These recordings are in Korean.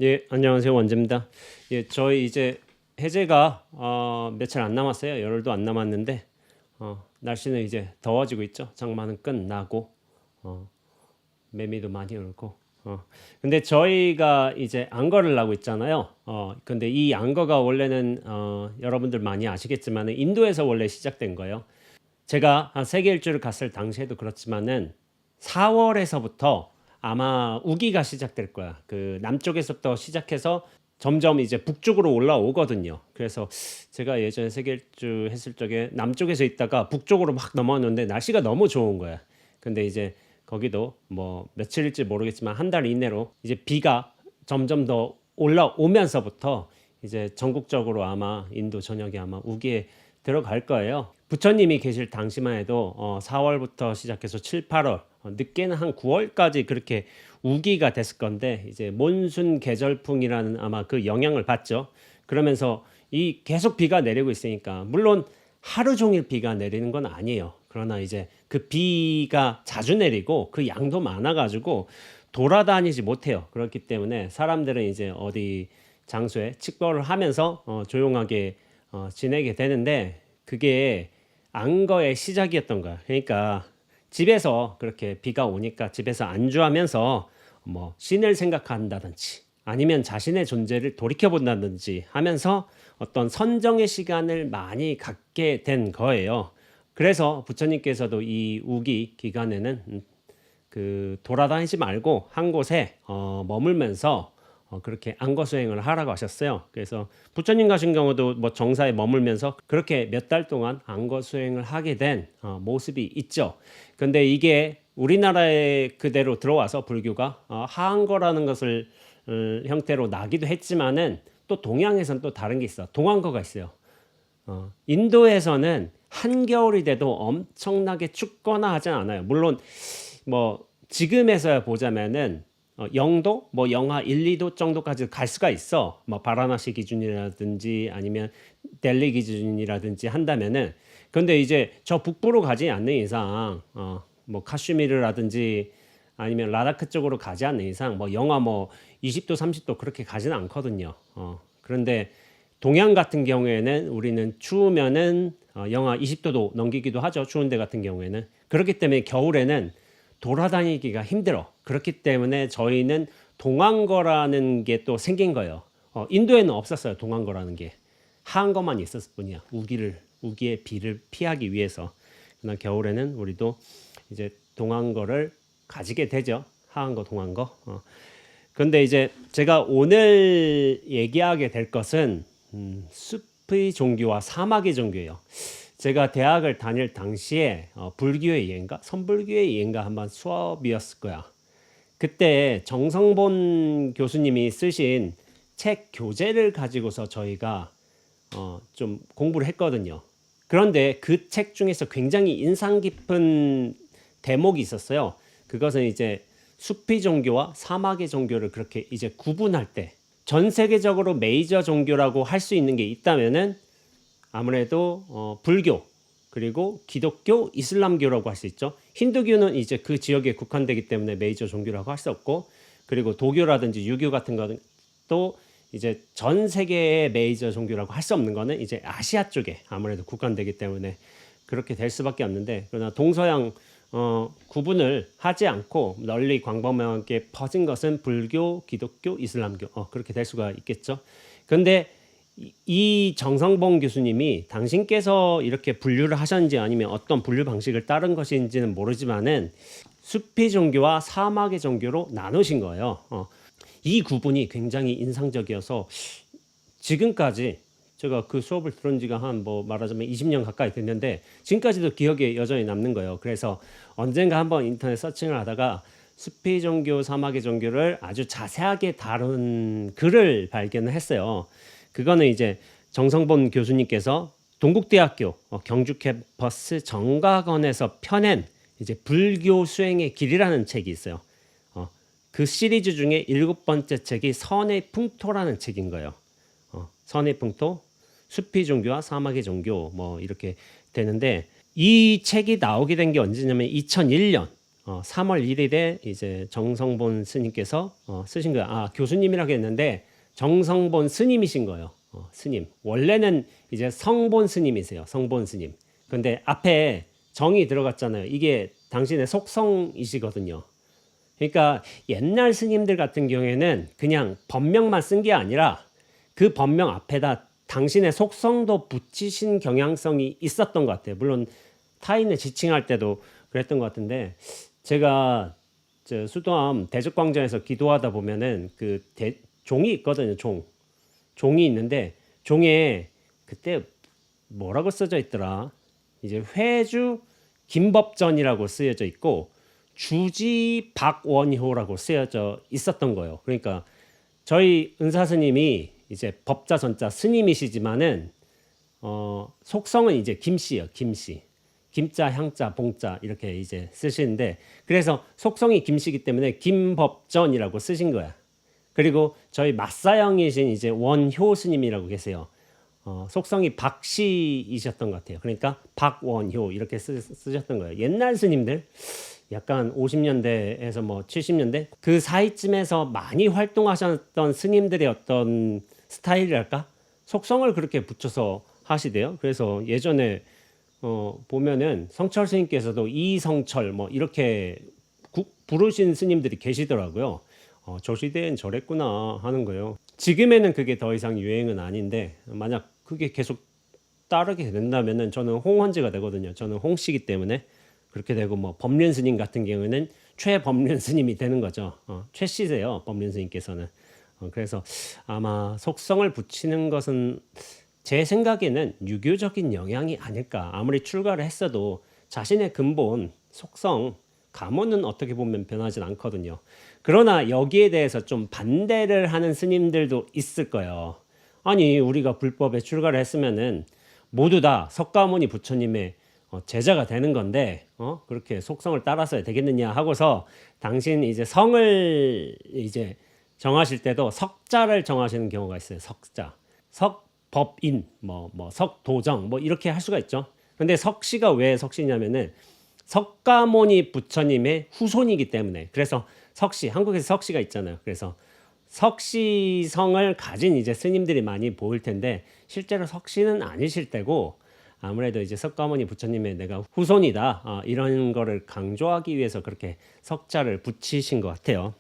예, 안녕하세요. 원재입니다. 예, 저희 이제 해제가 며칠 안 남았어요. 열흘도 안 남았는데 날씨는 이제 더워지고 있죠. 장마는 끝나고 어, 매미도 많이 울고. 근데 저희가 이제 안거를 하고 있잖아요. 근데 이 안거가 원래는 여러분들 많이 아시겠지만 인도에서 원래 시작된 거예요. 제가 한 세계 일주를 갔을 당시에도 그렇지만은 4월에서부터 아마 우기가 시작될 거야. 그 남쪽에서부터 시작해서 점점 이제 북쪽으로 올라오거든요. 그래서 제가 예전에 세계 일주 했을 적에 남쪽에서 있다가 북쪽으로 막 넘어왔는데 날씨가 너무 좋은 거야. 근데 이제 거기도 뭐 며칠일지 모르겠지만 한 달 이내로 이제 비가 점점 더 올라오면서부터 이제 전국적으로 아마 인도 전역이 아마 우기에 들어갈 거예요. 부처님이 계실 당시만 해도 4월부터 시작해서 7, 8월, 늦게는 한 9월까지 그렇게 우기가 됐을 건데 이제 몬순 계절풍이라는 아마 그 영향을 받죠. 그러면서 이 계속 비가 내리고 있으니까 물론 하루 종일 비가 내리는 건 아니에요. 그러나 이제 그 비가 자주 내리고 그 양도 많아가지고 돌아다니지 못해요. 그렇기 때문에 사람들은 이제 어디 장소에 칙벌을 하면서 조용하게 지내게 되는데 그게 안거의 시작이었던 거야. 그러니까 집에서 그렇게 비가 오니까 집에서 안주하면서 뭐 신을 생각한다든지 아니면 자신의 존재를 돌이켜본다든지 하면서 어떤 선정의 시간을 많이 갖게 된 거예요. 그래서 부처님께서도 이 우기 기간에는 그 돌아다니지 말고 한 곳에 머물면서 그렇게 안거 수행을 하라고 하셨어요. 그래서 부처님 같은 경우도 뭐 정사에 머물면서 그렇게 몇 달 동안 안거 수행을 하게 된 모습이 있죠. 근데 이게 우리나라에 그대로 들어와서 불교가 하안거라는 것을 형태로 나기도 했지만은 또 동양에서는 또 다른 게 있어. 동안거가 있어요. 인도에서는 한겨울이 돼도 엄청나게 춥거나 하진 않아요. 물론 뭐 지금에서야 보자면은 0도 뭐 영하 1, 2도 정도까지 갈 수가 있어. 뭐 바라나시 기준이라든지 아니면 델리 기준이라든지 한다면은 근데 이제 저 북부로 가지 않는 이상 뭐 카슈미르라든지 아니면 라다크 쪽으로 가지 않는 이상 뭐 영하 뭐 20도 30도 그렇게 가지는 않거든요. 그런데 동양 같은 경우에는 우리는 추우면은 영하 20도도 넘기기도 하죠. 추운 데 같은 경우에는. 그렇기 때문에 겨울에는 돌아다니기가 힘들어. 그렇기 때문에 저희는 동안거라는 게 또 생긴 거예요. 인도에는 없었어요. 동안거라는 게. 하한거만 있었을 뿐이야. 우기의 비를 피하기 위해서. 그러나 겨울에는 우리도 이제 동안거를 가지게 되죠. 하한거, 동안거. 근데 이제 제가 오늘 얘기하게 될 것은 숲의 종교와 사막의 종교예요. 제가 대학을 다닐 당시에 불교의 예인가 선불교의 예인가 한번 수업이었을 거야. 그때 정성본 교수님이 쓰신 책 교재를 가지고서 저희가 좀 공부를 했거든요. 그런데 그 책 중에서 굉장히 인상 깊은 대목이 있었어요. 그것은 이제 숲의 종교와 사막의 종교를 그렇게 이제 구분할 때 전 세계적으로 메이저 종교라고 할 수 있는 게 있다면은 아무래도 불교 그리고 기독교, 이슬람교라고 할 수 있죠. 힌두교는 이제 그 지역에 국한되기 때문에 메이저 종교라고 할 수 없고 그리고 도교라든지 유교 같은 것도 이제 전 세계의 메이저 종교라고 할 수 없는 거는 이제 아시아 쪽에 아무래도 국한되기 때문에 그렇게 될 수밖에 없는데 그러나 동서양 구분을 하지 않고 널리 광범위하게 퍼진 것은 불교, 기독교, 이슬람교 그렇게 될 수가 있겠죠. 그런데 이 정성봉 교수님이 당신께서 이렇게 분류를 하셨는지 아니면 어떤 분류 방식을 따른 것인지는 모르지만은 숲의 종교와 사막의 종교로 나누신 거예요. 이 구분이 굉장히 인상적이어서 지금까지 제가 그 수업을 들은 지가 한 뭐 말하자면 20년 가까이 됐는데 지금까지도 기억에 여전히 남는 거예요. 그래서 언젠가 한번 인터넷 서칭을 하다가 숲의 종교, 사막의 종교를 아주 자세하게 다룬 글을 발견을 했어요. 그거는 이제 정성본 교수님께서 동국대학교 경주 캠퍼스 정각원에서 펴낸 이제 불교 수행의 길이라는 책이 있어요. 그 시리즈 중에 7번째 책이 선의 풍토라는 책인 거예요. 선의 풍토, 숲의 종교와 사막의 종교 뭐 이렇게 되는데 이 책이 나오게 된 게 언제냐면 2001년 3월 1일에 이제 정성본 스님께서 쓰신 거예요. 교수님이라고 했는데 정성본 스님이신 거예요. 스님. 원래는 이제 성본 스님이세요. 성본 스님. 근데 앞에 정이 들어갔잖아요. 이게 당신의 속성이시거든요. 그러니까 옛날 스님들 같은 경우에는 그냥 법명만 쓴 게 아니라 그 법명 앞에다 당신의 속성도 붙이신 경향성이 있었던 것 같아요. 물론 타인을 지칭할 때도 그랬던 것 같은데 제가 수도암 대적광장에서 기도하다 보면은 종이 있거든요. 종이 있는데 종에 그때 뭐라고 써져 있더라. 이제 회주 김법전이라고 쓰여져 있고 주지 박원효라고 쓰여져 있었던 거예요. 그러니까 저희 은사 스님이 이제 법자 전자 스님이시지만은 속성은 이제 김씨예요. 김씨. 김자, 향자, 봉자 이렇게 이제 쓰시는데 그래서 속성이 김씨이기 때문에 김법전이라고 쓰신 거야. 그리고 저희 맞사형이신 이제 원효 스님이라고 계세요. 속성이 박씨이셨던 것 같아요. 그러니까 박원효 이렇게 쓰셨던 거예요. 옛날 스님들 약간 50년대에서 뭐 70년대 그 사이쯤에서 많이 활동하셨던 스님들의 어떤 스타일이랄까? 속성을 그렇게 붙여서 하시대요. 그래서 예전에 보면은 성철 스님께서도 이성철 뭐 이렇게 부르신 스님들이 계시더라고요. 저 시대엔 저랬구나 하는 거예요. 지금에는 그게 더 이상 유행은 아닌데 만약 그게 계속 따르게 된다면은 저는 홍원지가 되거든요. 저는 홍씨이기 때문에 그렇게 되고 뭐 법륜 스님 같은 경우는 최법륜 스님이 되는 거죠. 최씨세요. 법륜 스님께서는. 그래서 아마 속성을 붙이는 것은 제 생각에는 유교적인 영향이 아닐까. 아무리 출가를 했어도 자신의 근본 속성 가문은 어떻게 보면 변하진 않거든요. 그러나 여기에 대해서 좀 반대를 하는 스님들도 있을 거예요. 아니 우리가 불법에 출가를 했으면은 모두 다 석가모니 부처님의 제자가 되는 건데 그렇게 속성을 따라서야 되겠느냐 하고서 당신 이제 성을 이제 정하실 때도 석자를 정하시는 경우가 있어요. 석자. 석법인 뭐 석도정 뭐 이렇게 할 수가 있죠. 근데 석씨가 왜 석씨냐면은 석가모니 부처님의 후손이기 때문에 그래서 석씨 한국에서 석씨가 있잖아요. 그래서 석씨성을 가진 이제 스님들이 많이 보일 텐데 실제로 석씨는 아니실 때고 아무래도 이제 석가모니 부처님의 내가 후손이다 이런 거를 강조하기 위해서 그렇게 석자를 붙이신 것 같아요.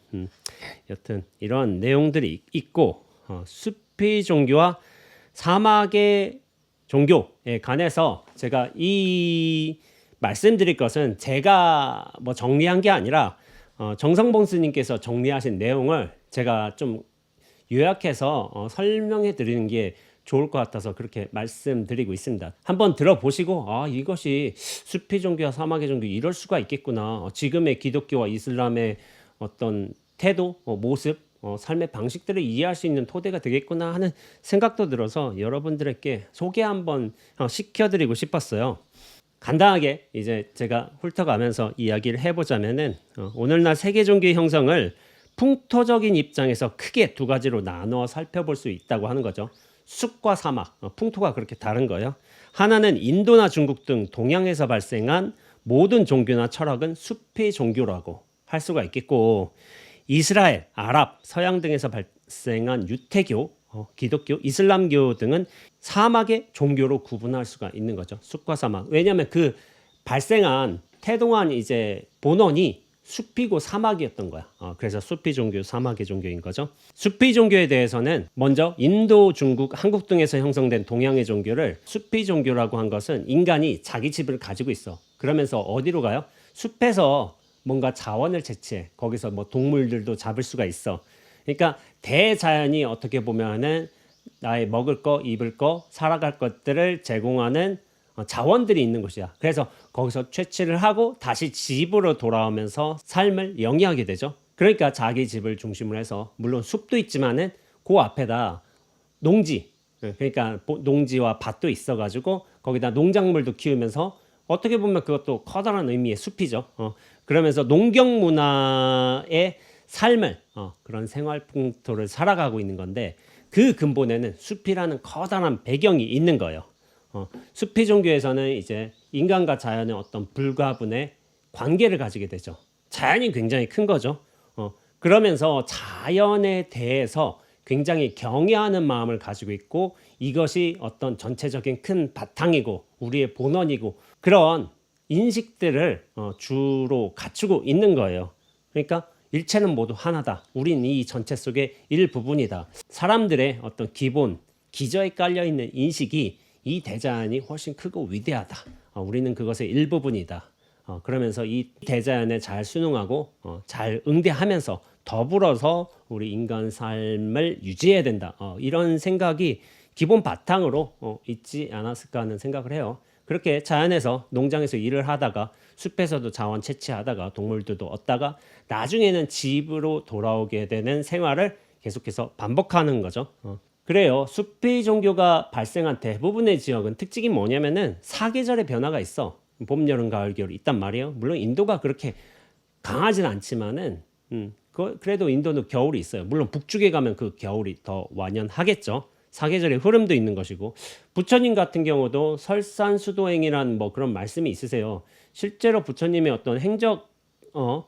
여튼 이런 내용들이 있고 수피 종교와 사막의 종교에 관해서 제가 이 말씀드릴 것은 제가 뭐 정리한 게 아니라 정성봉 스님께서 정리하신 내용을 제가 좀 요약해서 설명해 드리는 게 좋을 것 같아서 그렇게 말씀드리고 있습니다. 한번 들어보시고 이것이 수피 종교와 사막의 종교 이럴 수가 있겠구나. 지금의 기독교와 이슬람의 어떤 태도, 모습, 삶의 방식들을 이해할 수 있는 토대가 되겠구나 하는 생각도 들어서 여러분들에게 소개 한번 시켜드리고 싶었어요. 간단하게 이제 제가 훑어가면서 이야기를 해보자면은 오늘날 세계 종교의 형성을 풍토적인 입장에서 크게 두 가지로 나누어 살펴볼 수 있다고 하는 거죠. 숲과 사막, 풍토가 그렇게 다른 거예요. 하나는 인도나 중국 등 동양에서 발생한 모든 종교나 철학은 숲의 종교라고 할 수가 있겠고 이스라엘, 아랍, 서양 등에서 발생한 유태교, 기독교, 이슬람교 등은 사막의 종교로 구분할 수가 있는 거죠. 숲과 사막. 왜냐하면 그 발생한 태동한 이제 본원이 숲이고 사막이었던 거야. 그래서 숲이 종교, 사막의 종교인 거죠. 숲이 종교에 대해서는 먼저 인도, 중국, 한국 등에서 형성된 동양의 종교를 숲이 종교라고 한 것은 인간이 자기 집을 가지고 있어. 그러면서 어디로 가요? 숲에서 뭔가 자원을 채취해. 거기서 뭐 동물들도 잡을 수가 있어. 그러니까 대자연이 어떻게 보면은 나의 먹을 거, 입을 거, 살아갈 것들을 제공하는 자원들이 있는 곳이야. 그래서 거기서 채취를 하고 다시 집으로 돌아오면서 삶을 영위하게 되죠. 그러니까 자기 집을 중심으로 해서 물론 숲도 있지만은 그 앞에다 농지, 그러니까 농지와 밭도 있어가지고 거기다 농작물도 키우면서 어떻게 보면 그것도 커다란 의미의 숲이죠. 그러면서 농경 문화의 삶을 그런 생활 풍토를 살아가고 있는 건데 그 근본에는 숲이라는 커다란 배경이 있는 거예요. 숲이 종교에서는 이제 인간과 자연의 어떤 불가분의 관계를 가지게 되죠. 자연이 굉장히 큰 거죠. 그러면서 자연에 대해서 굉장히 경외하는 마음을 가지고 있고 이것이 어떤 전체적인 큰 바탕이고 우리의 본원이고 그런 인식들을 주로 갖추고 있는 거예요. 그러니까 일체는 모두 하나다. 우린 이 전체 속의 일부분이다. 사람들의 어떤 기본 기저에 깔려 있는 인식이 이 대자연이 훨씬 크고 위대하다. 우리는 그것의 일부분이다. 그러면서 이 대자연에 잘 순응하고 잘 응대하면서 더불어서 우리 인간 삶을 유지해야 된다. 이런 생각이 기본 바탕으로 있지 않았을까 하는 생각을 해요. 그렇게 자연에서 농장에서 일을 하다가 숲에서도 자원 채취하다가 동물들도 얻다가 나중에는 집으로 돌아오게 되는 생활을 계속해서 반복하는 거죠. 그래요. 숲의 종교가 발생한 대부분의 지역은 특징이 뭐냐면은 사계절의 변화가 있어. 봄, 여름, 가을, 겨울 있단 말이에요. 물론 인도가 그렇게 강하진 않지만은 그래도 인도는 겨울이 있어요. 물론 북쪽에 가면 그 겨울이 더 완연하겠죠. 사계절의 흐름도 있는 것이고 부처님 같은 경우도 설산수도행이란 뭐 그런 말씀이 있으세요. 실제로 부처님의 어떤 행적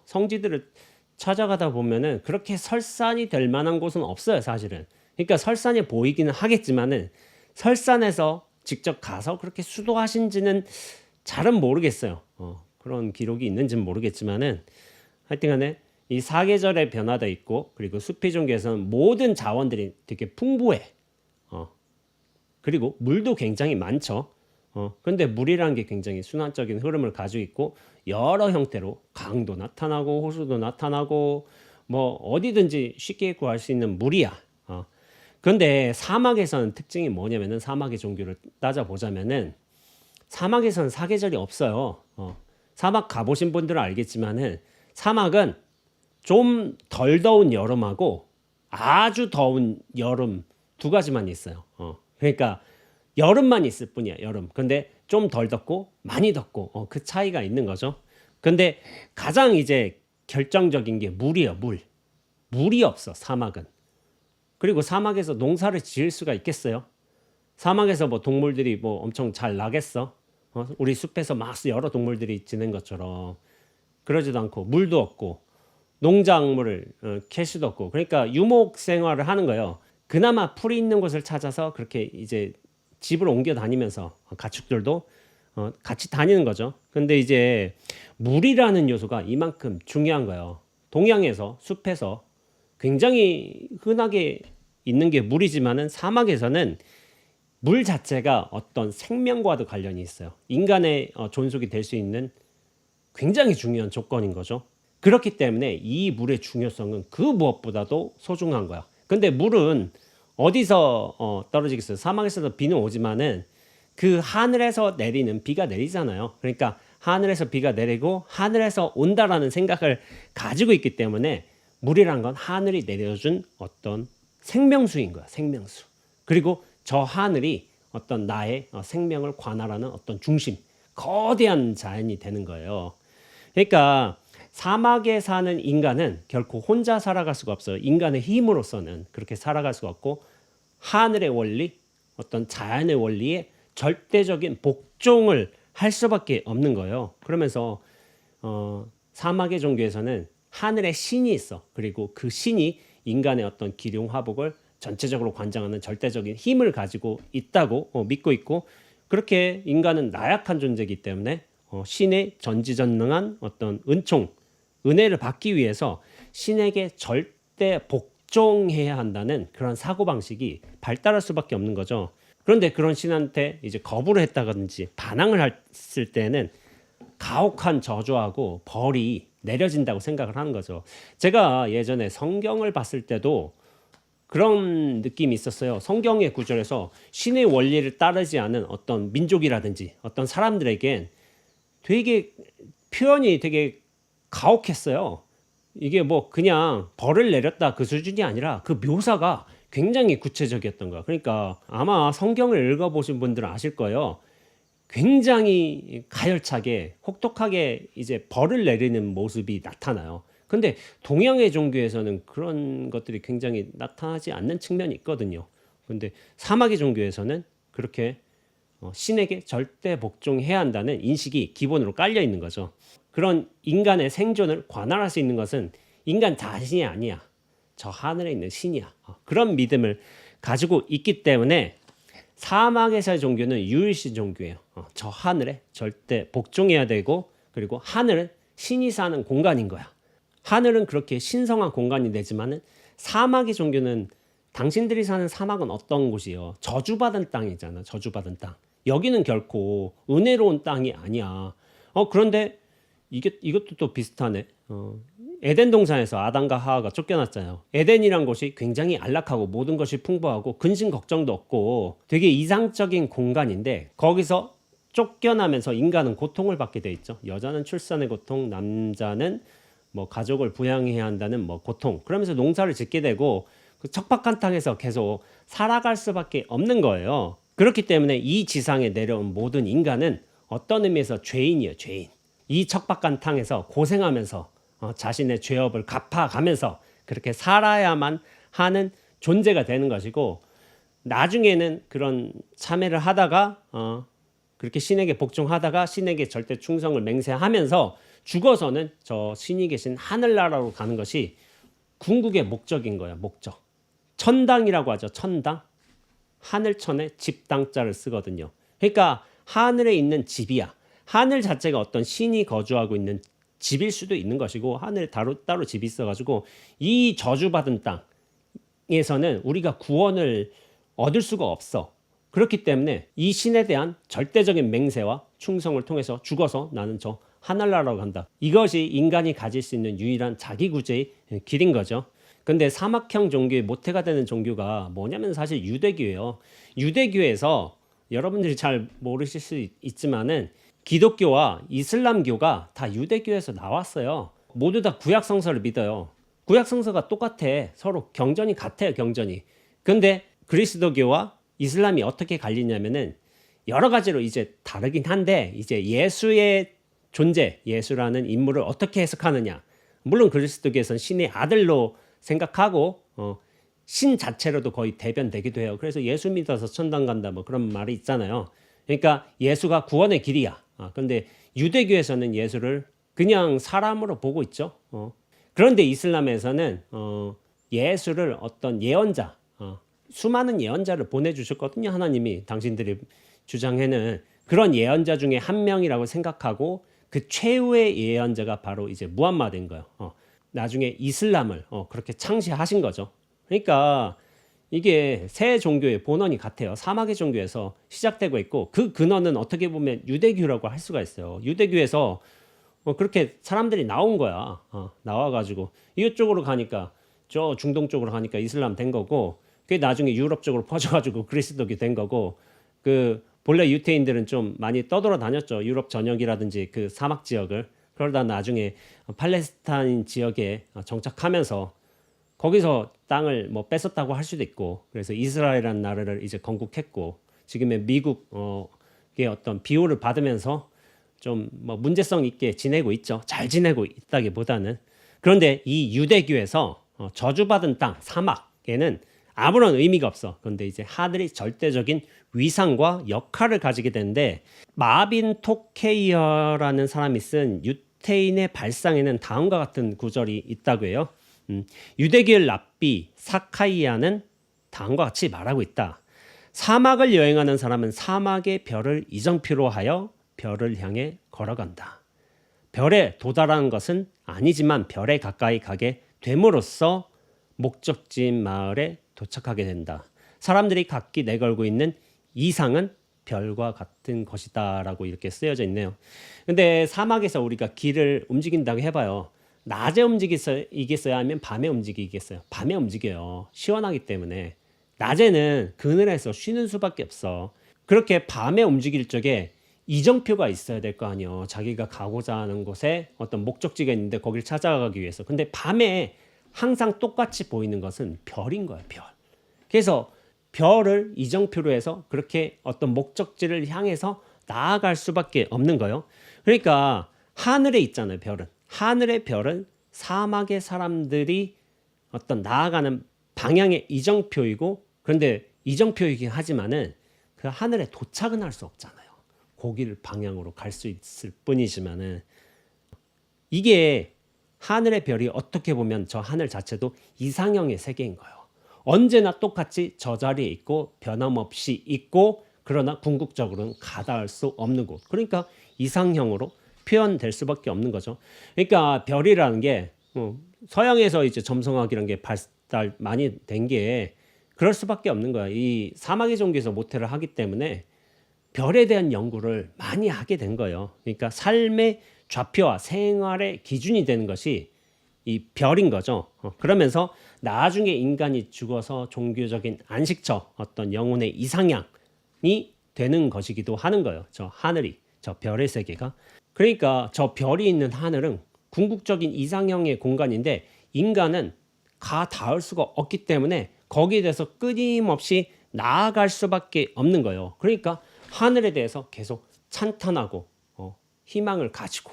성지들을 찾아가다 보면은 그렇게 설산이 될 만한 곳은 없어요, 사실은. 그러니까 설산이 보이기는 하겠지만은 설산에서 직접 가서 그렇게 수도하신지는 잘은 모르겠어요. 그런 기록이 있는지는 모르겠지만은 하여튼간에 이 사계절의 변화도 있고 그리고 숲의 종교에서는 모든 자원들이 되게 풍부해. 그리고 물도 굉장히 많죠. 그런데 물이라는 게 굉장히 순환적인 흐름을 가지고 있고 여러 형태로 강도 나타나고 호수도 나타나고 뭐 어디든지 쉽게 구할 수 있는 물이야. 그런데 사막에서는 특징이 뭐냐면은 사막의 종교를 따져보자면은 사막에서는 사계절이 없어요. 사막 가보신 분들은 알겠지만은 사막은 좀 덜 더운 여름하고 아주 더운 여름 두 가지만 있어요. 그러니까 여름만 있을 뿐이야, 여름. 근데 좀 덜 덥고 많이 덥고 그 차이가 있는 거죠. 근데 가장 이제 결정적인 게 물이에요, 물. 물이 없어, 사막은. 그리고 사막에서 농사를 지을 수가 있겠어요? 사막에서 뭐 동물들이 뭐 엄청 잘 나겠어? 우리 숲에서 막 여러 동물들이 지는 것처럼 그러지도 않고 물도 없고 농작물을 캘 수도 없고 그러니까 유목 생활을 하는 거예요. 그나마 풀이 있는 곳을 찾아서 그렇게 이제 집을 옮겨 다니면서 가축들도 같이 다니는 거죠. 근데 이제 물이라는 요소가 이만큼 중요한 거예요. 동양에서 숲에서 굉장히 흔하게 있는 게 물이지만은 사막에서는 물 자체가 어떤 생명과도 관련이 있어요. 인간의 존속이 될 수 있는 굉장히 중요한 조건인 거죠. 그렇기 때문에 이 물의 중요성은 그 무엇보다도 소중한 거야. 근데 물은 어디서 떨어지겠어요? 사막에서도 비는 오지만은 그 하늘에서 내리는 비가 내리잖아요. 그러니까 하늘에서 비가 내리고 하늘에서 온다라는 생각을 가지고 있기 때문에 물이란 건 하늘이 내려준 어떤 생명수인 거야. 생명수. 그리고 저 하늘이 어떤 나의 생명을 관할하는 어떤 중심, 거대한 자연이 되는 거예요. 그러니까 사막에 사는 인간은 결코 혼자 살아갈 수가 없어요. 인간의 힘으로서는 그렇게 살아갈 수가 없고 하늘의 원리, 어떤 자연의 원리에 절대적인 복종을 할 수밖에 없는 거예요. 그러면서 사막의 종교에서는 하늘의 신이 있어. 그리고 그 신이 인간의 어떤 기륭화복을 전체적으로 관장하는 절대적인 힘을 가지고 있다고 믿고 있고 그렇게 인간은 나약한 존재이기 때문에 신의 전지전능한 어떤 은총, 은혜를 받기 위해서 신에게 절대 복종해야 한다는 그런 사고방식이 발달할 수밖에 없는 거죠. 그런데 그런 신한테 이제 거부를 했다든지 반항을 했을 때는 가혹한 저주하고 벌이 내려진다고 생각을 하는 거죠. 제가 예전에 성경을 봤을 때도 그런 느낌이 있었어요. 성경의 구절에서 신의 원리를 따르지 않은 어떤 민족이라든지 어떤 사람들에겐 되게 표현이 되게 가혹했어요. 이게 뭐 그냥 벌을 내렸다 그 수준이 아니라 그 묘사가 굉장히 구체적이었던 거야. 그러니까 아마 성경을 읽어보신 분들은 아실 거예요. 굉장히 가열차게 혹독하게 이제 벌을 내리는 모습이 나타나요. 근데 동양의 종교에서는 그런 것들이 굉장히 나타나지 않는 측면이 있거든요. 근데 사막의 종교에서는 그렇게 신에게 절대 복종해야 한다는 인식이 기본으로 깔려 있는 거죠. 그런 인간의 생존을 관할할 수 있는 것은 인간 자신이 아니야. 저 하늘에 있는 신이야. 그런 믿음을 가지고 있기 때문에 사막에서의 종교는 유일신 종교예요. 저 하늘에 절대 복종해야 되고, 그리고 하늘은 신이 사는 공간인 거야. 하늘은 그렇게 신성한 공간이 되지만은 사막의 종교는 당신들이 사는 사막은 어떤 곳이에요? 저주받은 땅이잖아. 저주받은 땅. 여기는 결코 은혜로운 땅이 아니야. 그런데 이것도 또 비슷하네. 에덴 동산에서 아담과 하와가 쫓겨났잖아요. 에덴이란 곳이 굉장히 안락하고 모든 것이 풍부하고 근심 걱정도 없고 되게 이상적인 공간인데 거기서 쫓겨나면서 인간은 고통을 받게 돼 있죠. 여자는 출산의 고통, 남자는 뭐 가족을 부양해야 한다는 뭐 고통. 그러면서 농사를 짓게 되고 그 척박한 땅에서 계속 살아갈 수밖에 없는 거예요. 그렇기 때문에 이 지상에 내려온 모든 인간은 어떤 의미에서 죄인이에요. 죄인. 이 척박한 땅에서 고생하면서 자신의 죄업을 갚아가면서 그렇게 살아야만 하는 존재가 되는 것이고, 나중에는 그런 참회를 하다가 그렇게 신에게 복종하다가 신에게 절대 충성을 맹세하면서 죽어서는 저 신이 계신 하늘나라로 가는 것이 궁극의 목적인 거야. 목적. 천당이라고 하죠. 천당. 하늘천에 집당자를 쓰거든요. 그러니까 하늘에 있는 집이야. 하늘 자체가 어떤 신이 거주하고 있는 집일 수도 있는 것이고, 하늘에 따로 집이 있어가지고 이 저주받은 땅에서는 우리가 구원을 얻을 수가 없어. 그렇기 때문에 이 신에 대한 절대적인 맹세와 충성을 통해서 죽어서 나는 저 하늘나라로 간다. 이것이 인간이 가질 수 있는 유일한 자기구제의 길인 거죠. 근데 사막형 종교의 모태가 되는 종교가 뭐냐면 사실 유대교예요. 유대교에서 여러분들이 잘 모르실 수 있지만은 기독교와 이슬람교가 다 유대교에서 나왔어요. 모두 다 구약 성서를 믿어요. 구약 성서가 똑같아. 서로 경전이 같아요. 경전이. 근데 그리스도교와 이슬람이 어떻게 갈리냐면은 여러 가지로 이제 다르긴 한데, 이제 예수의 존재, 예수라는 인물을 어떻게 해석하느냐. 물론 그리스도교에서는 신의 아들로 생각하고 신 자체로도 거의 대변되기도 해요. 그래서 예수 믿어서 천당 간다 뭐 그런 말이 있잖아요. 그러니까 예수가 구원의 길이야. 그런데 유대교에서는 예수를 그냥 사람으로 보고 있죠. 그런데 이슬람에서는 예수를 어떤 예언자, 수많은 예언자를 보내주셨거든요. 하나님이 당신들이 주장하는 그런 예언자 중에 한 명이라고 생각하고, 그 최후의 예언자가 바로 이제 무함마드인 거예요. 나중에 이슬람을 그렇게 창시하신 거죠. 그러니까 이게 세 종교의 본원이 같아요. 사막의 종교에서 시작되고 있고, 그 근원은 어떻게 보면 유대교라고 할 수가 있어요. 유대교에서 그렇게 사람들이 나온 거야. 나와가지고 이쪽으로 가니까, 저 중동 쪽으로 가니까 이슬람 된 거고, 그게 나중에 유럽 쪽으로 퍼져가지고 그리스도교 된 거고, 그 본래 유태인들은 좀 많이 떠돌아 다녔죠. 유럽 전역이라든지 그 사막 지역을. 그러다 나중에 팔레스타인 지역에 정착하면서 거기서 땅을 뭐 뺏었다고 할 수도 있고, 그래서 이스라엘이라는 나라를 이제 건국했고, 지금의 미국의 어떤 비호를 받으면서 좀 뭐 문제성 있게 지내고 있죠. 잘 지내고 있다기보다는. 그런데 이 유대교에서 저주받은 땅 사막에는 아무런 의미가 없어. 그런데 이제 하늘이 절대적인 위상과 역할을 가지게 되는데, 마빈 토케이어라는 사람이 쓴 유태인의 발상에는 다음과 같은 구절이 있다고 해요. 유대교의 랍비 사카이아는 다음과 같이 말하고 있다. 사막을 여행하는 사람은 사막의 별을 이정표로 하여 별을 향해 걸어간다. 별에 도달하는 것은 아니지만 별에 가까이 가게 됨으로써 목적지인 마을에 도착하게 된다. 사람들이 각기 내걸고 있는 이상은 별과 같은 것이다 라고 이렇게 쓰여져 있네요. 근데 사막에서 우리가 길을 움직인다고 해봐요. 낮에 움직이겠어요? 아니면 밤에 움직이겠어요? 밤에 움직여요. 시원하기 때문에. 낮에는 그늘에서 쉬는 수밖에 없어. 그렇게 밤에 움직일 적에 이정표가 있어야 될 거 아니에요. 자기가 가고자 하는 곳에 어떤 목적지가 있는데 거기를 찾아가기 위해서. 근데 밤에 항상 똑같이 보이는 것은 별인 거예요. 별. 그래서 별을 이정표로 해서 그렇게 어떤 목적지를 향해서 나아갈 수밖에 없는 거예요. 그러니까 하늘에 있잖아요. 별은. 하늘의 별은 사막의 사람들이 어떤 나아가는 방향의 이정표이고, 그런데 이정표이긴 하지만은 그 하늘에 도착은 할 수 없잖아요. 거기를 방향으로 갈 수 있을 뿐이지만은 이게 하늘의 별이 어떻게 보면 저 하늘 자체도 이상형의 세계인 거예요. 언제나 똑같이 저 자리에 있고 변함없이 있고 그러나 궁극적으로는 가닿을 수 없는 곳. 그러니까 이상형으로 표현될 수밖에 없는 거죠. 그러니까 별이라는 게 서양에서 이제 점성학이라는 게 발달 많이 된 게 그럴 수밖에 없는 거야. 이 사마귀 종교에서 모태를 하기 때문에 별에 대한 연구를 많이 하게 된 거예요. 그러니까 삶의 좌표와 생활의 기준이 되는 것이 이 별인 거죠. 그러면서 나중에 인간이 죽어서 종교적인 안식처, 어떤 영혼의 이상향이 되는 것이기도 하는 거예요. 저 하늘이, 저 별의 세계가. 그러니까 저 별이 있는 하늘은 궁극적인 이상형의 공간인데 인간은 가 닿을 수가 없기 때문에 거기에 대해서 끊임없이 나아갈 수밖에 없는 거예요. 그러니까 하늘에 대해서 계속 찬탄하고 희망을 가지고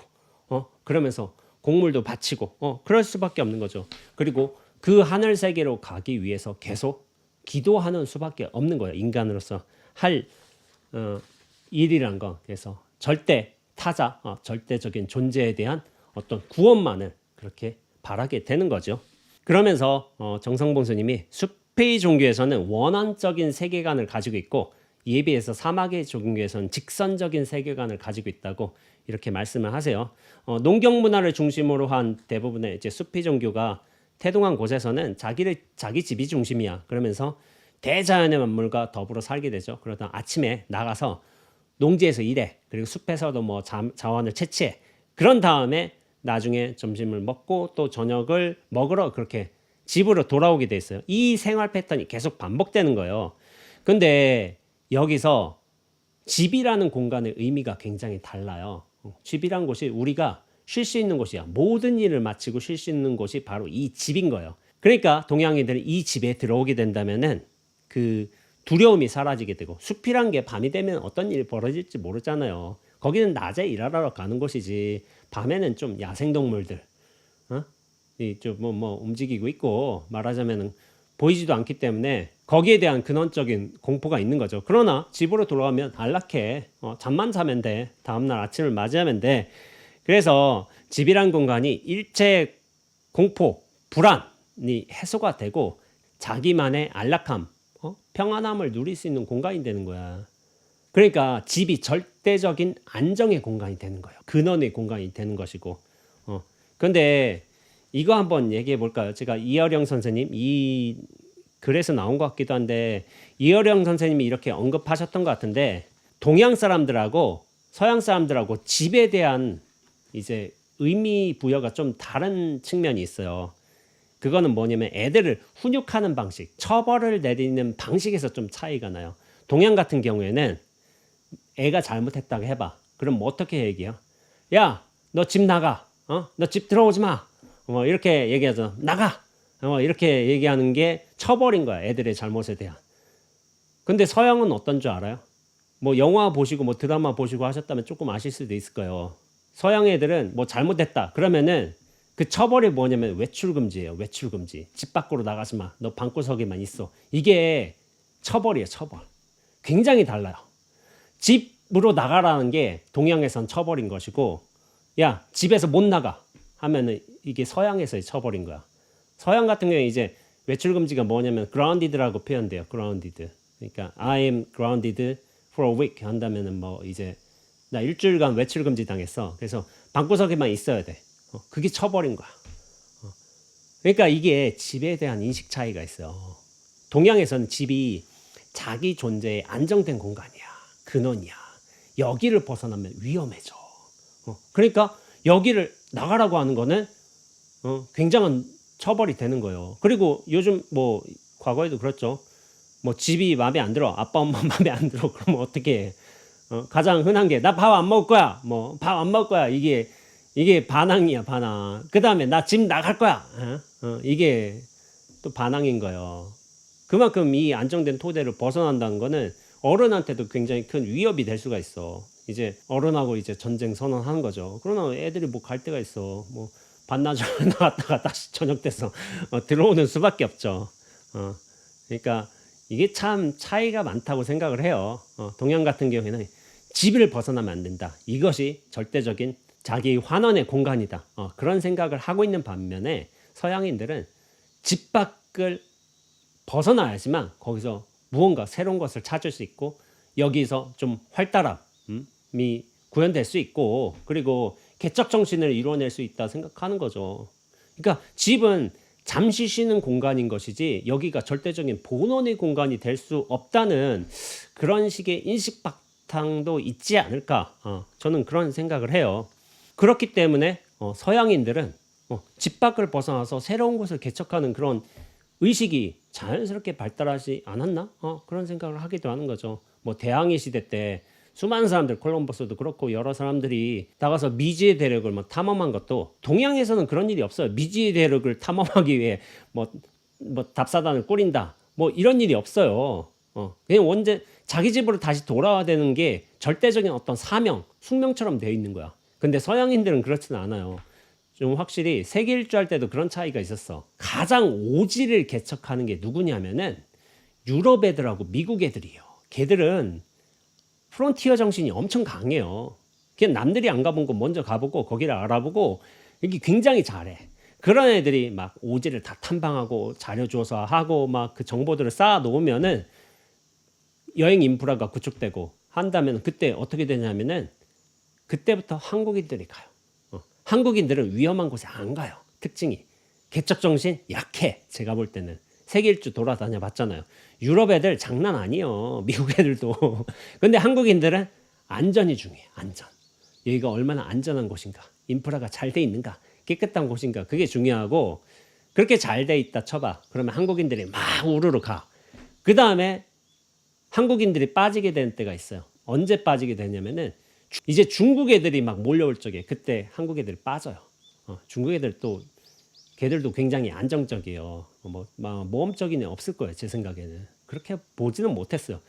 그러면서 곡물도 바치고 그럴 수밖에 없는 거죠. 그리고 그 하늘 세계로 가기 위해서 계속 기도하는 수밖에 없는 거예요. 인간으로서 할 일이란 건. 그래서 절대 타자, 절대적인 존재에 대한 어떤 구원만을 그렇게 바라게 되는 거죠. 그러면서 정성봉 스님이 숲의 종교에서는 원한적인 세계관을 가지고 있고 이에 비해서 사막의 종교에서는 직선적인 세계관을 가지고 있다고 이렇게 말씀을 하세요. 농경 문화를 중심으로 한 대부분의 이제 숲의 종교가 태동한 곳에서는 자기 집이 중심이야. 그러면서 대자연의 만물과 더불어 살게 되죠. 그러다 아침에 나가서 농지에서 일해. 그리고 숲에서도 뭐 자원을 채취해. 그런 다음에 나중에 점심을 먹고 또 저녁을 먹으러 그렇게 집으로 돌아오게 돼 있어요. 이 생활 패턴이 계속 반복되는 거예요. 근데 여기서 집이라는 공간의 의미가 굉장히 달라요. 집이란 곳이 우리가 쉴 수 있는 곳이야. 모든 일을 마치고 쉴 수 있는 곳이 바로 이 집인 거예요. 그러니까 동양인들이 이 집에 들어오게 된다면은 그 두려움이 사라지게 되고 숲이란 게 밤이 되면 어떤 일이 벌어질지 모르잖아요. 거기는 낮에 일하러 가는 곳이지 밤에는 좀 야생동물들 뭐 움직이고 있고 말하자면 보이지도 않기 때문에 거기에 대한 근원적인 공포가 있는 거죠. 그러나 집으로 돌아가면 안락해. 잠만 자면 돼. 다음날 아침을 맞이하면 돼. 그래서 집이란 공간이 일체 공포, 불안이 해소가 되고 자기만의 안락함, 평안함을 누릴 수 있는 공간이 되는 거야. 그러니까 집이 절대적인 안정의 공간이 되는 거예요. 근원의 공간이 되는 것이고. 근데 이거 한번 얘기해 볼까요? 제가 이어령 선생님 이 글에서 나온 것 같기도 한데 이어령 선생님이 이렇게 언급하셨던 것 같은데 동양 사람들하고 서양 사람들하고 집에 대한 이제 의미 부여가 좀 다른 측면이 있어요. 그거는 뭐냐면 애들을 훈육하는 방식, 처벌을 내리는 방식에서 좀 차이가 나요. 동양 같은 경우에는 애가 잘못했다고 해봐. 그럼 뭐 어떻게 얘기해요? 야, 너 집 나가. 너 집 들어오지 마. 뭐 이렇게 얘기하잖아. 나가. 이렇게 얘기하는 게 처벌인 거야. 애들의 잘못에 대한. 근데 서양은 어떤 줄 알아요? 뭐 영화 보시고 뭐 드라마 보시고 하셨다면 조금 아실 수도 있을 거예요. 서양 애들은 뭐 잘못했다. 그러면은 그 처벌이 뭐냐면 외출 금지예요. 외출 금지. 집 밖으로 나가지 마. 너 방구석에만 있어. 이게 처벌이에요. 처벌. 굉장히 달라요. 집으로 나가라는 게 동양에선 처벌인 것이고 야 집에서 못 나가 하면은 이게 서양에서의 처벌인 거야. 서양 같은 경우에 이제 외출 금지가 뭐냐면 grounded라고 표현돼요. grounded. 그러니까 I am grounded for a week 한다면은 뭐 이제 나 일주일간 외출 금지 당했어. 그래서 방구석에만 있어야 돼. 그게 처벌인 거야. 그러니까 이게 집에 대한 인식 차이가 있어요. 동양에서는 집이 자기 존재의 안정된 공간이야. 근원이야. 여기를 벗어나면 위험해져. 그러니까 여기를 나가라고 하는 거는 굉장한 처벌이 되는 거예요. 그리고 요즘 뭐 과거에도 그렇죠. 뭐 집이 마음에 안 들어. 아빠 엄마 마음에 안 들어. 그러면 어떻게 해? 가장 흔한 게 나 밥 안 먹을 거야. 뭐 밥 안 먹을 거야. 이게 반항이야, 반항. 그다음에 나 집 나갈 거야. 이게 또 반항인 거예요. 그만큼 이 안정된 토대를 벗어난다는 거는 어른한테도 굉장히 큰 위협이 될 수가 있어. 이제 어른하고 이제 전쟁 선언하는 거죠. 그러나 애들이 뭐 갈 데가 있어. 뭐 반나절 나갔다가 다시 저녁 돼서 들어오는 수밖에 없죠. 그러니까 이게 참 차이가 많다고 생각을 해요. 동양 같은 경우에는 집을 벗어나면 안 된다. 이것이 절대적인 자기 환원의 공간이다. 그런 생각을 하고 있는 반면에 서양인들은 집 밖을 벗어나야지만 거기서 무언가 새로운 것을 찾을 수 있고 여기서 좀 활달함이 구현될 수 있고 그리고 개척 정신을 이루어낼 수 있다 생각하는 거죠. 그러니까 집은 잠시 쉬는 공간인 것이지 여기가 절대적인 본원의 공간이 될 수 없다는 그런 식의 인식 바탕도 있지 않을까. 저는 그런 생각을 해요. 그렇기 때문에 서양인들은 집 밖을 벗어나서 새로운 곳을 개척하는 그런 의식이 자연스럽게 발달하지 않았나? 그런 생각을 하기도 하는 거죠. 뭐 대항해 시대 때 수많은 사람들, 콜럼버스도 그렇고 여러 사람들이 나가서 미지의 대륙을 뭐 탐험한 것도 동양에서는 그런 일이 없어요. 미지의 대륙을 탐험하기 위해 뭐 답사단을 꾸린다. 뭐 이런 일이 없어요. 그냥 원제 자기 집으로 다시 돌아와야 되는 게 절대적인 어떤 사명, 숙명처럼 되어 있는 거야. 근데 서양인들은 그렇지는 않아요. 좀 확실히 세계 일주할 때도 그런 차이가 있었어. 가장 오지를 개척하는 게 누구냐면은 유럽 애들하고 미국 애들이에요. 걔들은 프론티어 정신이 엄청 강해요. 그냥 남들이 안 가본 곳 먼저 가보고 거기를 알아보고 이게 굉장히 잘해. 그런 애들이 막 오지를 다 탐방하고 자료 조사하고 막 그 정보들을 쌓아 놓으면은 여행 인프라가 구축되고 한다면 그때 어떻게 되냐면은 그때부터 한국인들이 가요. 한국인들은 위험한 곳에 안 가요. 특징이 개척 정신 약해. 제가 볼 때는 세계 일주 돌아다녀 봤잖아요. 유럽 애들 장난 아니에요. 미국 애들도. 근데 한국인들은 안전이 중요해. 안전. 여기가 얼마나 안전한 곳인가. 인프라가 잘 돼 있는가. 깨끗한 곳인가. 그게 중요하고 그렇게 잘 돼 있다 쳐봐. 그러면 한국인들이 막 우르르 가. 그 다음에 한국인들이 빠지게 되는 때가 있어요. 언제 빠지게 되냐면은 이제 중국 애들이 막 몰려올 적에 그때 한국 애들이 빠져요. 중국 애들 또 걔들도 굉장히 안정적이에요. 모험적인 애 없을 거예요. 제 생각에는. 그렇게 보지는 못했어요.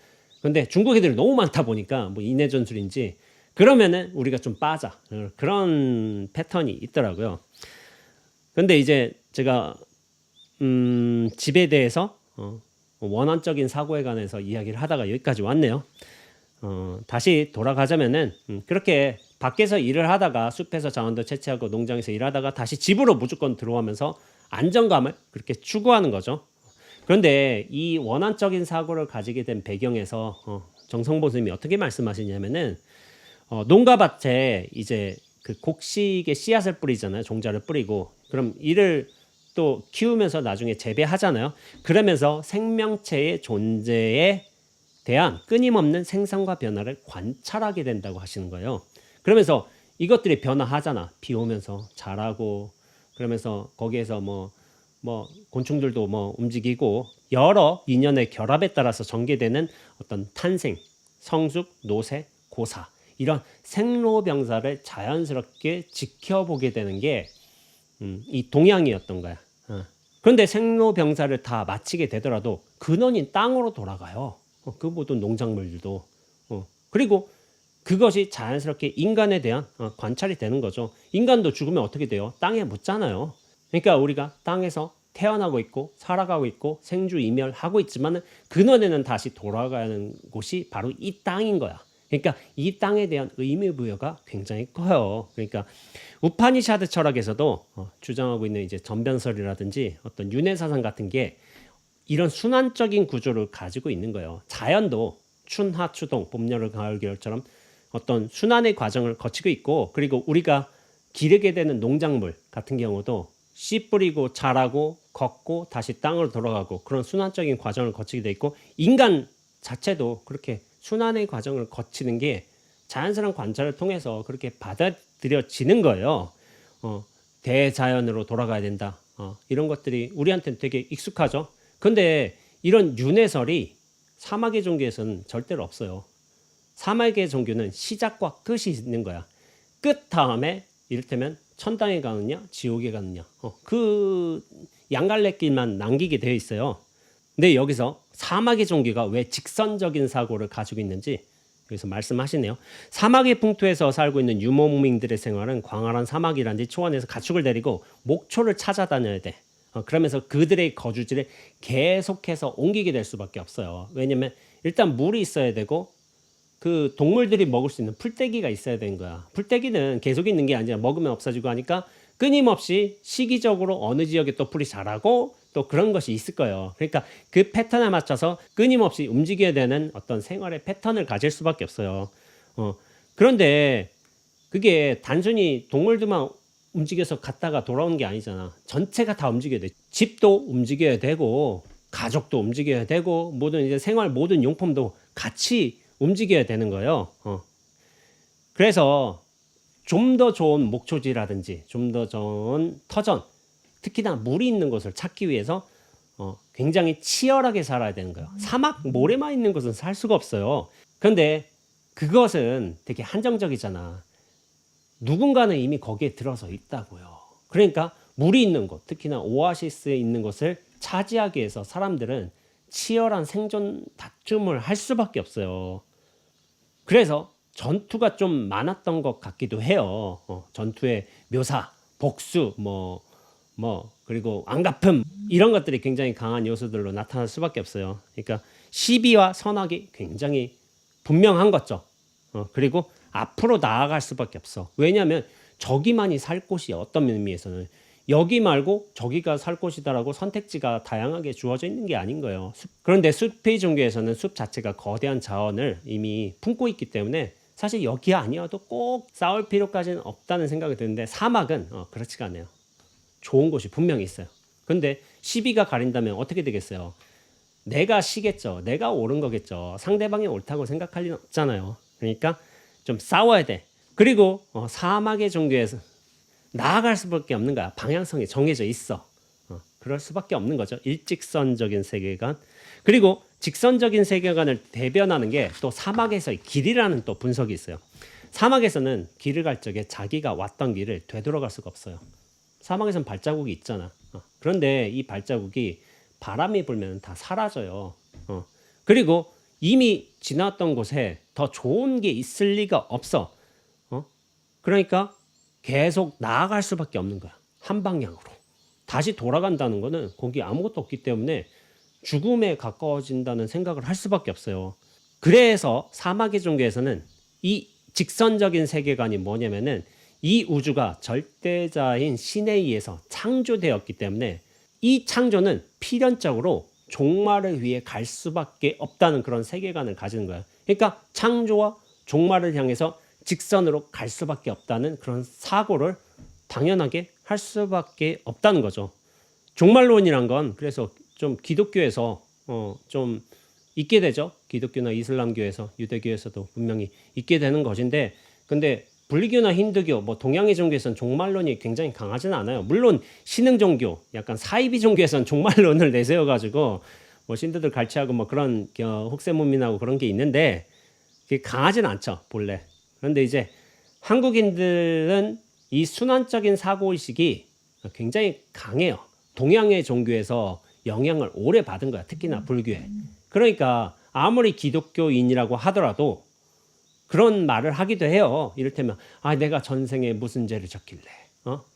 근데 중국 애들이 너무 많다 보니까 뭐 인해 전술인지 그러면은 우리가 좀 빠져. 그런 패턴이 있더라고요. 근데 이제 제가 집에 대해서 원한적인 사고에 관해서 이야기를 하다가 여기까지 왔네요. 다시 돌아가자면은 그렇게 밖에서 일을 하다가 숲에서 자원도 채취하고 농장에서 일하다가 다시 집으로 무조건 들어오면서 안정감을 그렇게 추구하는 거죠. 그런데 이 원한적인 사고를 가지게 된 배경에서 정성보 스님이 어떻게 말씀하시냐면은 농가밭에 이제 그 곡식의 씨앗을 뿌리잖아요. 종자를 뿌리고 그럼 이를 또 키우면서 나중에 재배하잖아요. 그러면서 생명체의 존재에 대한 끊임없는 생성과 변화를 관찰하게 된다고 하시는 거예요. 그러면서 이것들이 변화하잖아. 비 오면서 자라고 그러면서 거기에서 뭐 곤충들도 뭐 움직이고 여러 인연의 결합에 따라서 전개되는 어떤 탄생, 성숙, 노쇠, 고사 이런 생로병사를 자연스럽게 지켜보게 되는 게 이 동양이었던 거야. 그런데 생로병사를 다 마치게 되더라도 근원인 땅으로 돌아가요. 그 모든 농작물들도. 그리고 그것이 자연스럽게 인간에 대한 관찰이 되는 거죠. 인간도 죽으면 어떻게 돼요? 땅에 묻잖아요. 그러니까 우리가 땅에서 태어나고 있고 살아가고 있고 생주이멸하고 있지만 근원에는 다시 돌아가는 곳이 바로 이 땅인 거야. 그러니까 이 땅에 대한 의미부여가 굉장히 커요. 그러니까 우파니샤드 철학에서도 주장하고 있는 이제 전변설이라든지 어떤 윤회사상 같은 게 이런 순환적인 구조를 가지고 있는 거예요. 자연도 춘하 추동 봄 여름 가을 겨울처럼 어떤 순환의 과정을 거치고 있고 그리고 우리가 기르게 되는 농작물 같은 경우도 씨 뿌리고 자라고 걷고 다시 땅으로 돌아가고 그런 순환적인 과정을 거치게 돼 있고 인간 자체도 그렇게 순환의 과정을 거치는 게 자연스러운 관찰을 통해서 그렇게 받아들여지는 거예요. 대자연으로 돌아가야 된다. 이런 것들이 우리한테는 되게 익숙하죠. 근데 이런 윤회설이 사마계 종교에서는 절대로 없어요. 사마계 종교는 시작과 끝이 있는 거야. 끝 다음에 이를테면 천당에 가느냐 지옥에 가느냐 그 양갈래길만 남기게 되어 있어요. 근데 여기서 사마계 종교가 왜 직선적인 사고를 가지고 있는지 여기서 말씀하시네요. 사막의 풍토에서 살고 있는 유목민들의 생활은 광활한 사막이란지 초원에서 가축을 데리고 목초를 찾아다녀야 돼. 그러면서 그들의 거주지를 계속해서 옮기게 될 수밖에 없어요. 왜냐면 일단 물이 있어야 되고 그 동물들이 먹을 수 있는 풀떼기가 있어야 되는 거야. 풀떼기는 계속 있는 게 아니라 먹으면 없어지고 하니까 끊임없이 시기적으로 어느 지역에 또 풀이 자라고 또 그런 것이 있을 거예요. 그러니까 그 패턴에 맞춰서 끊임없이 움직여야 되는 어떤 생활의 패턴을 가질 수밖에 없어요. 그런데 그게 단순히 동물들만 움직여서 갔다가 돌아오는 게 아니잖아. 전체가 다 움직여야 돼. 집도 움직여야 되고 가족도 움직여야 되고 모든 이제 생활 모든 용품도 같이 움직여야 되는 거예요. 그래서 좀 더 좋은 목초지라든지 좀 더 좋은 터전, 특히나 물이 있는 곳을 찾기 위해서 굉장히 치열하게 살아야 되는 거예요. 사막 모래만 있는 곳은 살 수가 없어요. 그런데 그것은 되게 한정적이잖아. 누군가는 이미 거기에 들어서 있다고요. 그러니까 물이 있는 곳, 특히나 오아시스에 있는 곳을 차지하기 위해서 사람들은 치열한 생존 다툼을 할 수밖에 없어요. 그래서 전투가 좀 많았던 것 같기도 해요. 전투의 묘사, 복수, 그리고 안갚음 이런 것들이 굉장히 강한 요소들로 나타날 수밖에 없어요. 그러니까 시비와 선악이 굉장히 분명한 거죠. 그리고 앞으로 나아갈 수밖에 없어. 왜냐하면 저기만이 살 곳이 어떤 의미에서는 여기 말고 저기가 살 곳이다라고 선택지가 다양하게 주어져 있는 게 아닌 거예요. 그런데 숲의 종교에서는 숲 자체가 거대한 자원을 이미 품고 있기 때문에 사실 여기 아니어도 꼭 싸울 필요까지는 없다는 생각이 드는데 사막은 그렇지가 않아요. 좋은 곳이 분명히 있어요. 근데 시비가 가린다면 어떻게 되겠어요? 내가 시겠죠. 내가 옳은 거겠죠. 상대방이 옳다고 생각할 리는 없잖아요. 그러니까 좀 싸워야 돼. 그리고 사막의 종교에서 나아갈 수밖에 없는 거야. 방향성이 정해져 있어. 그럴 수밖에 없는 거죠. 일직선적인 세계관. 그리고 직선적인 세계관을 대변하는 게 또 사막에서의 길이라는 또 분석이 있어요. 사막에서는 길을 갈 적에 자기가 왔던 길을 되돌아갈 수가 없어요. 사막에서는 발자국이 있잖아. 그런데 이 발자국이 바람이 불면 다 사라져요. 그리고 이미 지났던 곳에 더 좋은 게 있을 리가 없어. 그러니까 계속 나아갈 수밖에 없는 거야. 한 방향으로. 다시 돌아간다는 거는 거기 아무것도 없기 때문에 죽음에 가까워진다는 생각을 할 수밖에 없어요. 그래서 사막의 종교에서는 이 직선적인 세계관이 뭐냐면은 이 우주가 절대자인 신에 의해서 창조되었기 때문에 이 창조는 필연적으로 종말을 위해 갈 수밖에 없다는 그런 세계관을 가지는 거야. 그러니까 창조와 종말을 향해서 직선으로 갈 수밖에 없다는 그런 사고를 당연하게 할 수밖에 없다는 거죠. 종말론이란 건 그래서 좀 기독교에서 좀 있게 되죠. 기독교나 이슬람교에서 유대교에서도 분명히 있게 되는 것인데 근데 불교나 힌두교, 동양의 종교에서는 종말론이 굉장히 강하지는 않아요. 물론 신흥 종교, 약간 사이비 종교에서는 종말론을 내세워가지고 신도들 갈취하고 그런 혹세무민하고 그런 게 있는데 그게 강하진 않죠, 본래. 그런데 이제 한국인들은 이 순환적인 사고의식이 굉장히 강해요. 동양의 종교에서 영향을 오래 받은 거야, 특히나 불교에. 그러니까 아무리 기독교인이라고 하더라도 그런 말을 하기도 해요. 이를테면 내가 전생에 무슨 죄를 졌길래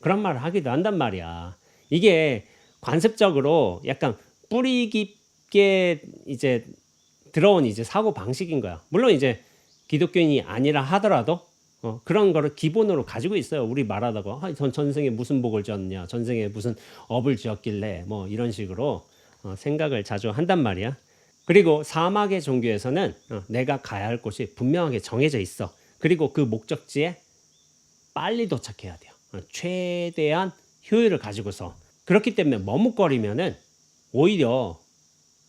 그런 말을 하기도 한단 말이야. 이게 관습적으로 약간 뿌리 깊게 이제 들어온 이제 사고 방식인 거야. 물론 이제 기독교인이 아니라 하더라도 그런 거를 기본으로 가지고 있어요. 우리 말하다가 전 전생에 무슨 복을 지었냐, 전생에 무슨 업을 지었길래 이런 식으로 생각을 자주 한단 말이야. 그리고 사막의 종교에서는 내가 가야 할 곳이 분명하게 정해져 있어. 그리고 그 목적지에 빨리 도착해야 돼요. 최대한 효율을 가지고서. 그렇기 때문에 머뭇거리면은 오히려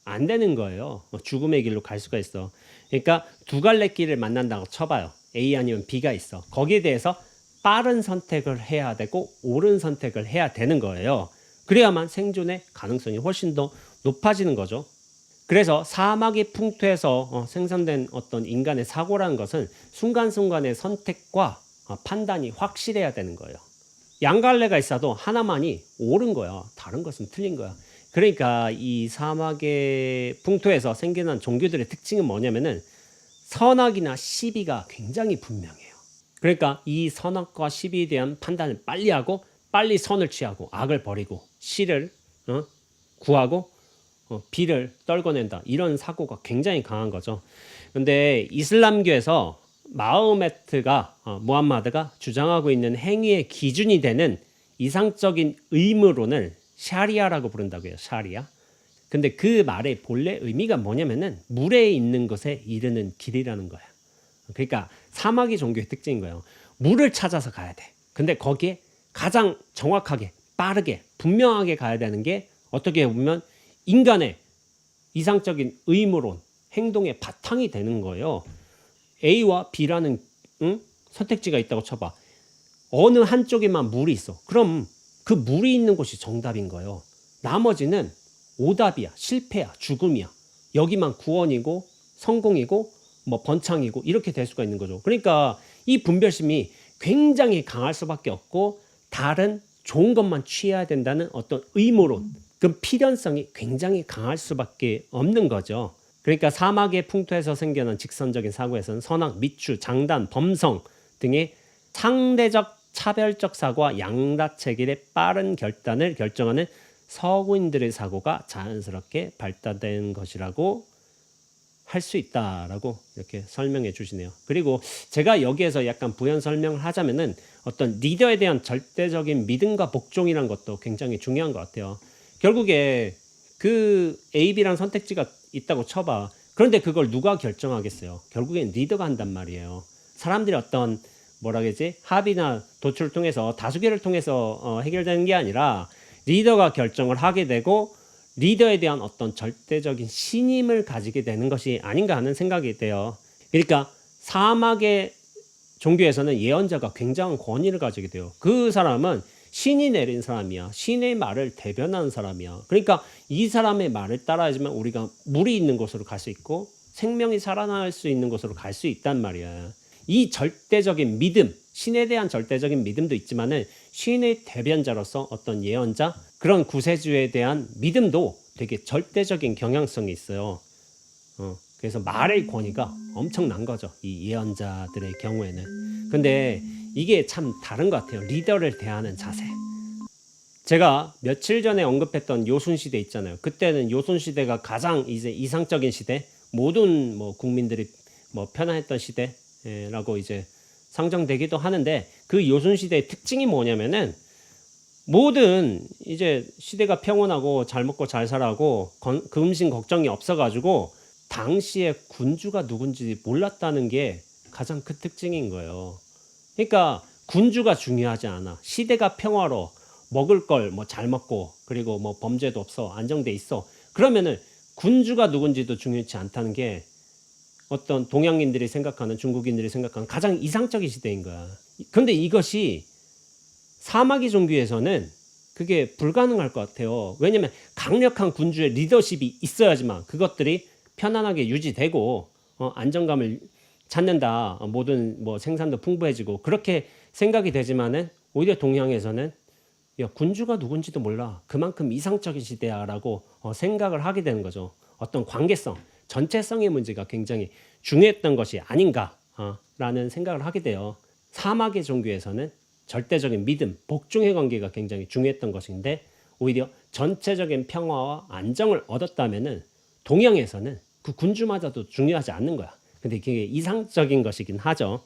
안 되는 거예요. 죽음의 길로 갈 수가 있어. 그러니까 두 갈래 길을 만난다고 쳐봐요. A 아니면 B가 있어. 거기에 대해서 빠른 선택을 해야 되고 옳은 선택을 해야 되는 거예요. 그래야만 생존의 가능성이 훨씬 더 높아지는 거죠. 그래서 사막의 풍토에서 생성된 어떤 인간의 사고라는 것은 순간순간의 선택과 판단이 확실해야 되는 거예요. 양갈래가 있어도 하나만이 옳은 거야. 다른 것은 틀린 거야. 그러니까 이 사막의 풍토에서 생겨난 종교들의 특징은 뭐냐면은 선악이나 시비가 굉장히 분명해요. 그러니까 이 선악과 시비에 대한 판단을 빨리 하고 빨리 선을 취하고 악을 버리고 시를 어? 구하고 비를 떨궈낸다. 이런 사고가 굉장히 강한 거죠. 근데 이슬람교에서 마호메트가 무함마드가 주장하고 있는 행위의 기준이 되는 이상적인 의무론을 샤리아라고 부른다고요. 샤리아. 근데 그 말의 본래 의미가 뭐냐면은 물에 있는 것에 이르는 길이라는 거야. 그러니까 사마귀 종교의 특징인 거예요. 물을 찾아서 가야 돼. 근데 거기에 가장 정확하게, 빠르게, 분명하게 가야 되는 게 어떻게 보면 인간의 이상적인 의무론, 행동의 바탕이 되는 거예요. A와 B라는 선택지가 있다고 쳐봐. 어느 한쪽에만 물이 있어. 그럼 그 물이 있는 곳이 정답인 거예요. 나머지는 오답이야, 실패야, 죽음이야. 여기만 구원이고 성공이고 뭐 번창이고 이렇게 될 수가 있는 거죠. 그러니까 이 분별심이 굉장히 강할 수밖에 없고 다른 좋은 것만 취해야 된다는 어떤 의무론, 그 필연성이 굉장히 강할 수밖에 없는 거죠. 그러니까 사막의 풍토에서 생겨난 직선적인 사고에서는 선악, 미추, 장단, 범성 등의 상대적 차별적 사고와 양다체계의 빠른 결단을 결정하는 서구인들의 사고가 자연스럽게 발달된 것이라고 할 수 있다라고 이렇게 설명해 주시네요. 그리고 제가 여기에서 약간 부연 설명을 하자면은 어떤 리더에 대한 절대적인 믿음과 복종이란 것도 굉장히 중요한 것 같아요. 결국에 그 A, B라는 선택지가 있다고 쳐봐. 그런데 그걸 누가 결정하겠어요? 결국엔 리더가 한단 말이에요. 사람들이 어떤 뭐라 그러지? 합의나 도출을 통해서 다수결을 통해서 해결되는 게 아니라 리더가 결정을 하게 되고 리더에 대한 어떤 절대적인 신임을 가지게 되는 것이 아닌가 하는 생각이 돼요. 그러니까 사막의 종교에서는 예언자가 굉장한 권위를 가지게 돼요. 그 사람은 신이 내린 사람이야. 신의 말을 대변하는 사람이야. 그러니까 이 사람의 말을 따라야지만 우리가 물이 있는 곳으로 갈 수 있고 생명이 살아날 수 있는 곳으로 갈 수 있단 말이야. 이 절대적인 믿음, 신에 대한 절대적인 믿음도 있지만은 신의 대변자로서 어떤 예언자, 그런 구세주에 대한 믿음도 되게 절대적인 경향성이 있어요. 그래서 말의 권위가 엄청난 거죠. 이 예언자들의 경우에는. 근데 이게 참 다른 것 같아요. 리더를 대하는 자세. 제가 며칠 전에 언급했던 요순 시대 있잖아요. 그때는 요순 시대가 가장 이제 이상적인 시대, 모든 뭐 국민들이 뭐 편안했던 시대라고 이제 상정되기도 하는데 그 요순 시대의 특징이 뭐냐면은 모든 이제 시대가 평온하고 잘 먹고 잘 살아고 금신 걱정이 없어가지고 당시에 군주가 누군지 몰랐다는 게 가장 큰 특징인 거예요. 그러니까 군주가 중요하지 않아. 시대가 평화로 먹을 걸 뭐 잘 먹고 그리고 뭐 범죄도 없어 안정돼 있어. 그러면은 군주가 누군지도 중요치 않다는 게 어떤 동양인들이 생각하는 중국인들이 생각하는 가장 이상적인 시대인 거야. 근데 이것이 사마귀 종교에서는 그게 불가능할 것 같아요. 왜냐면 강력한 군주의 리더십이 있어야지만 그것들이 편안하게 유지되고 안정감을 찾는다. 모든 뭐 생산도 풍부해지고 그렇게 생각이 되지만은 오히려 동양에서는 야, 군주가 누군지도 몰라. 그만큼 이상적인 시대야라고 생각을 하게 되는 거죠. 어떤 관계성, 전체성의 문제가 굉장히 중요했던 것이 아닌가라는 생각을 하게 돼요. 사마귀 종교에서는 절대적인 믿음, 복종의 관계가 굉장히 중요했던 것인데 오히려 전체적인 평화와 안정을 얻었다면은 동양에서는 그 군주마저도 중요하지 않는 거야. 근데 이게 이상적인 것이긴 하죠.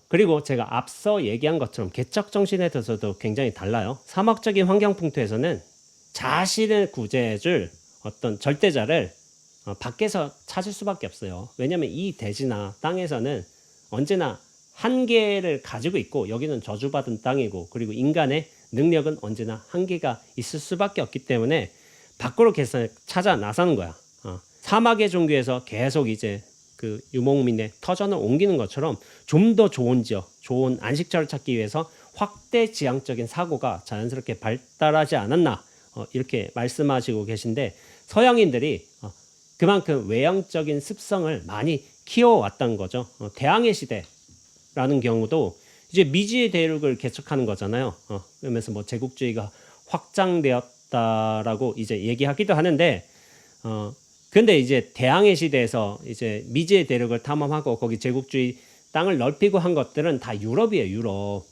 그리고 제가 앞서 얘기한 것처럼 개척 정신에 대해서도 굉장히 달라요. 사막적인 환경 풍토에서는 자신을 구제해줄 어떤 절대자를 밖에서 찾을 수밖에 없어요. 왜냐하면 이 대지나 땅에서는 언제나 한계를 가지고 있고 여기는 저주받은 땅이고 그리고 인간의 능력은 언제나 한계가 있을 수밖에 없기 때문에 밖으로 계속 찾아 나서는 거야. 사막의 종교에서 계속 이제 그 유목민의 터전을 옮기는 것처럼 좀 더 좋은 지역, 좋은 안식처를 찾기 위해서 확대 지향적인 사고가 자연스럽게 발달하지 않았나 이렇게 말씀하시고 계신데 서양인들이 그만큼 외향적인 습성을 많이 키워왔던 거죠. 대항해 시대라는 경우도 이제 미지의 대륙을 개척하는 거잖아요. 그러면서 뭐 제국주의가 확장되었다라고 이제 얘기하기도 하는데 근데 이제 대항해 시대에서 이제 미지의 대륙을 탐험하고 거기 제국주의 땅을 넓히고 한 것들은 다 유럽이에요, 유럽.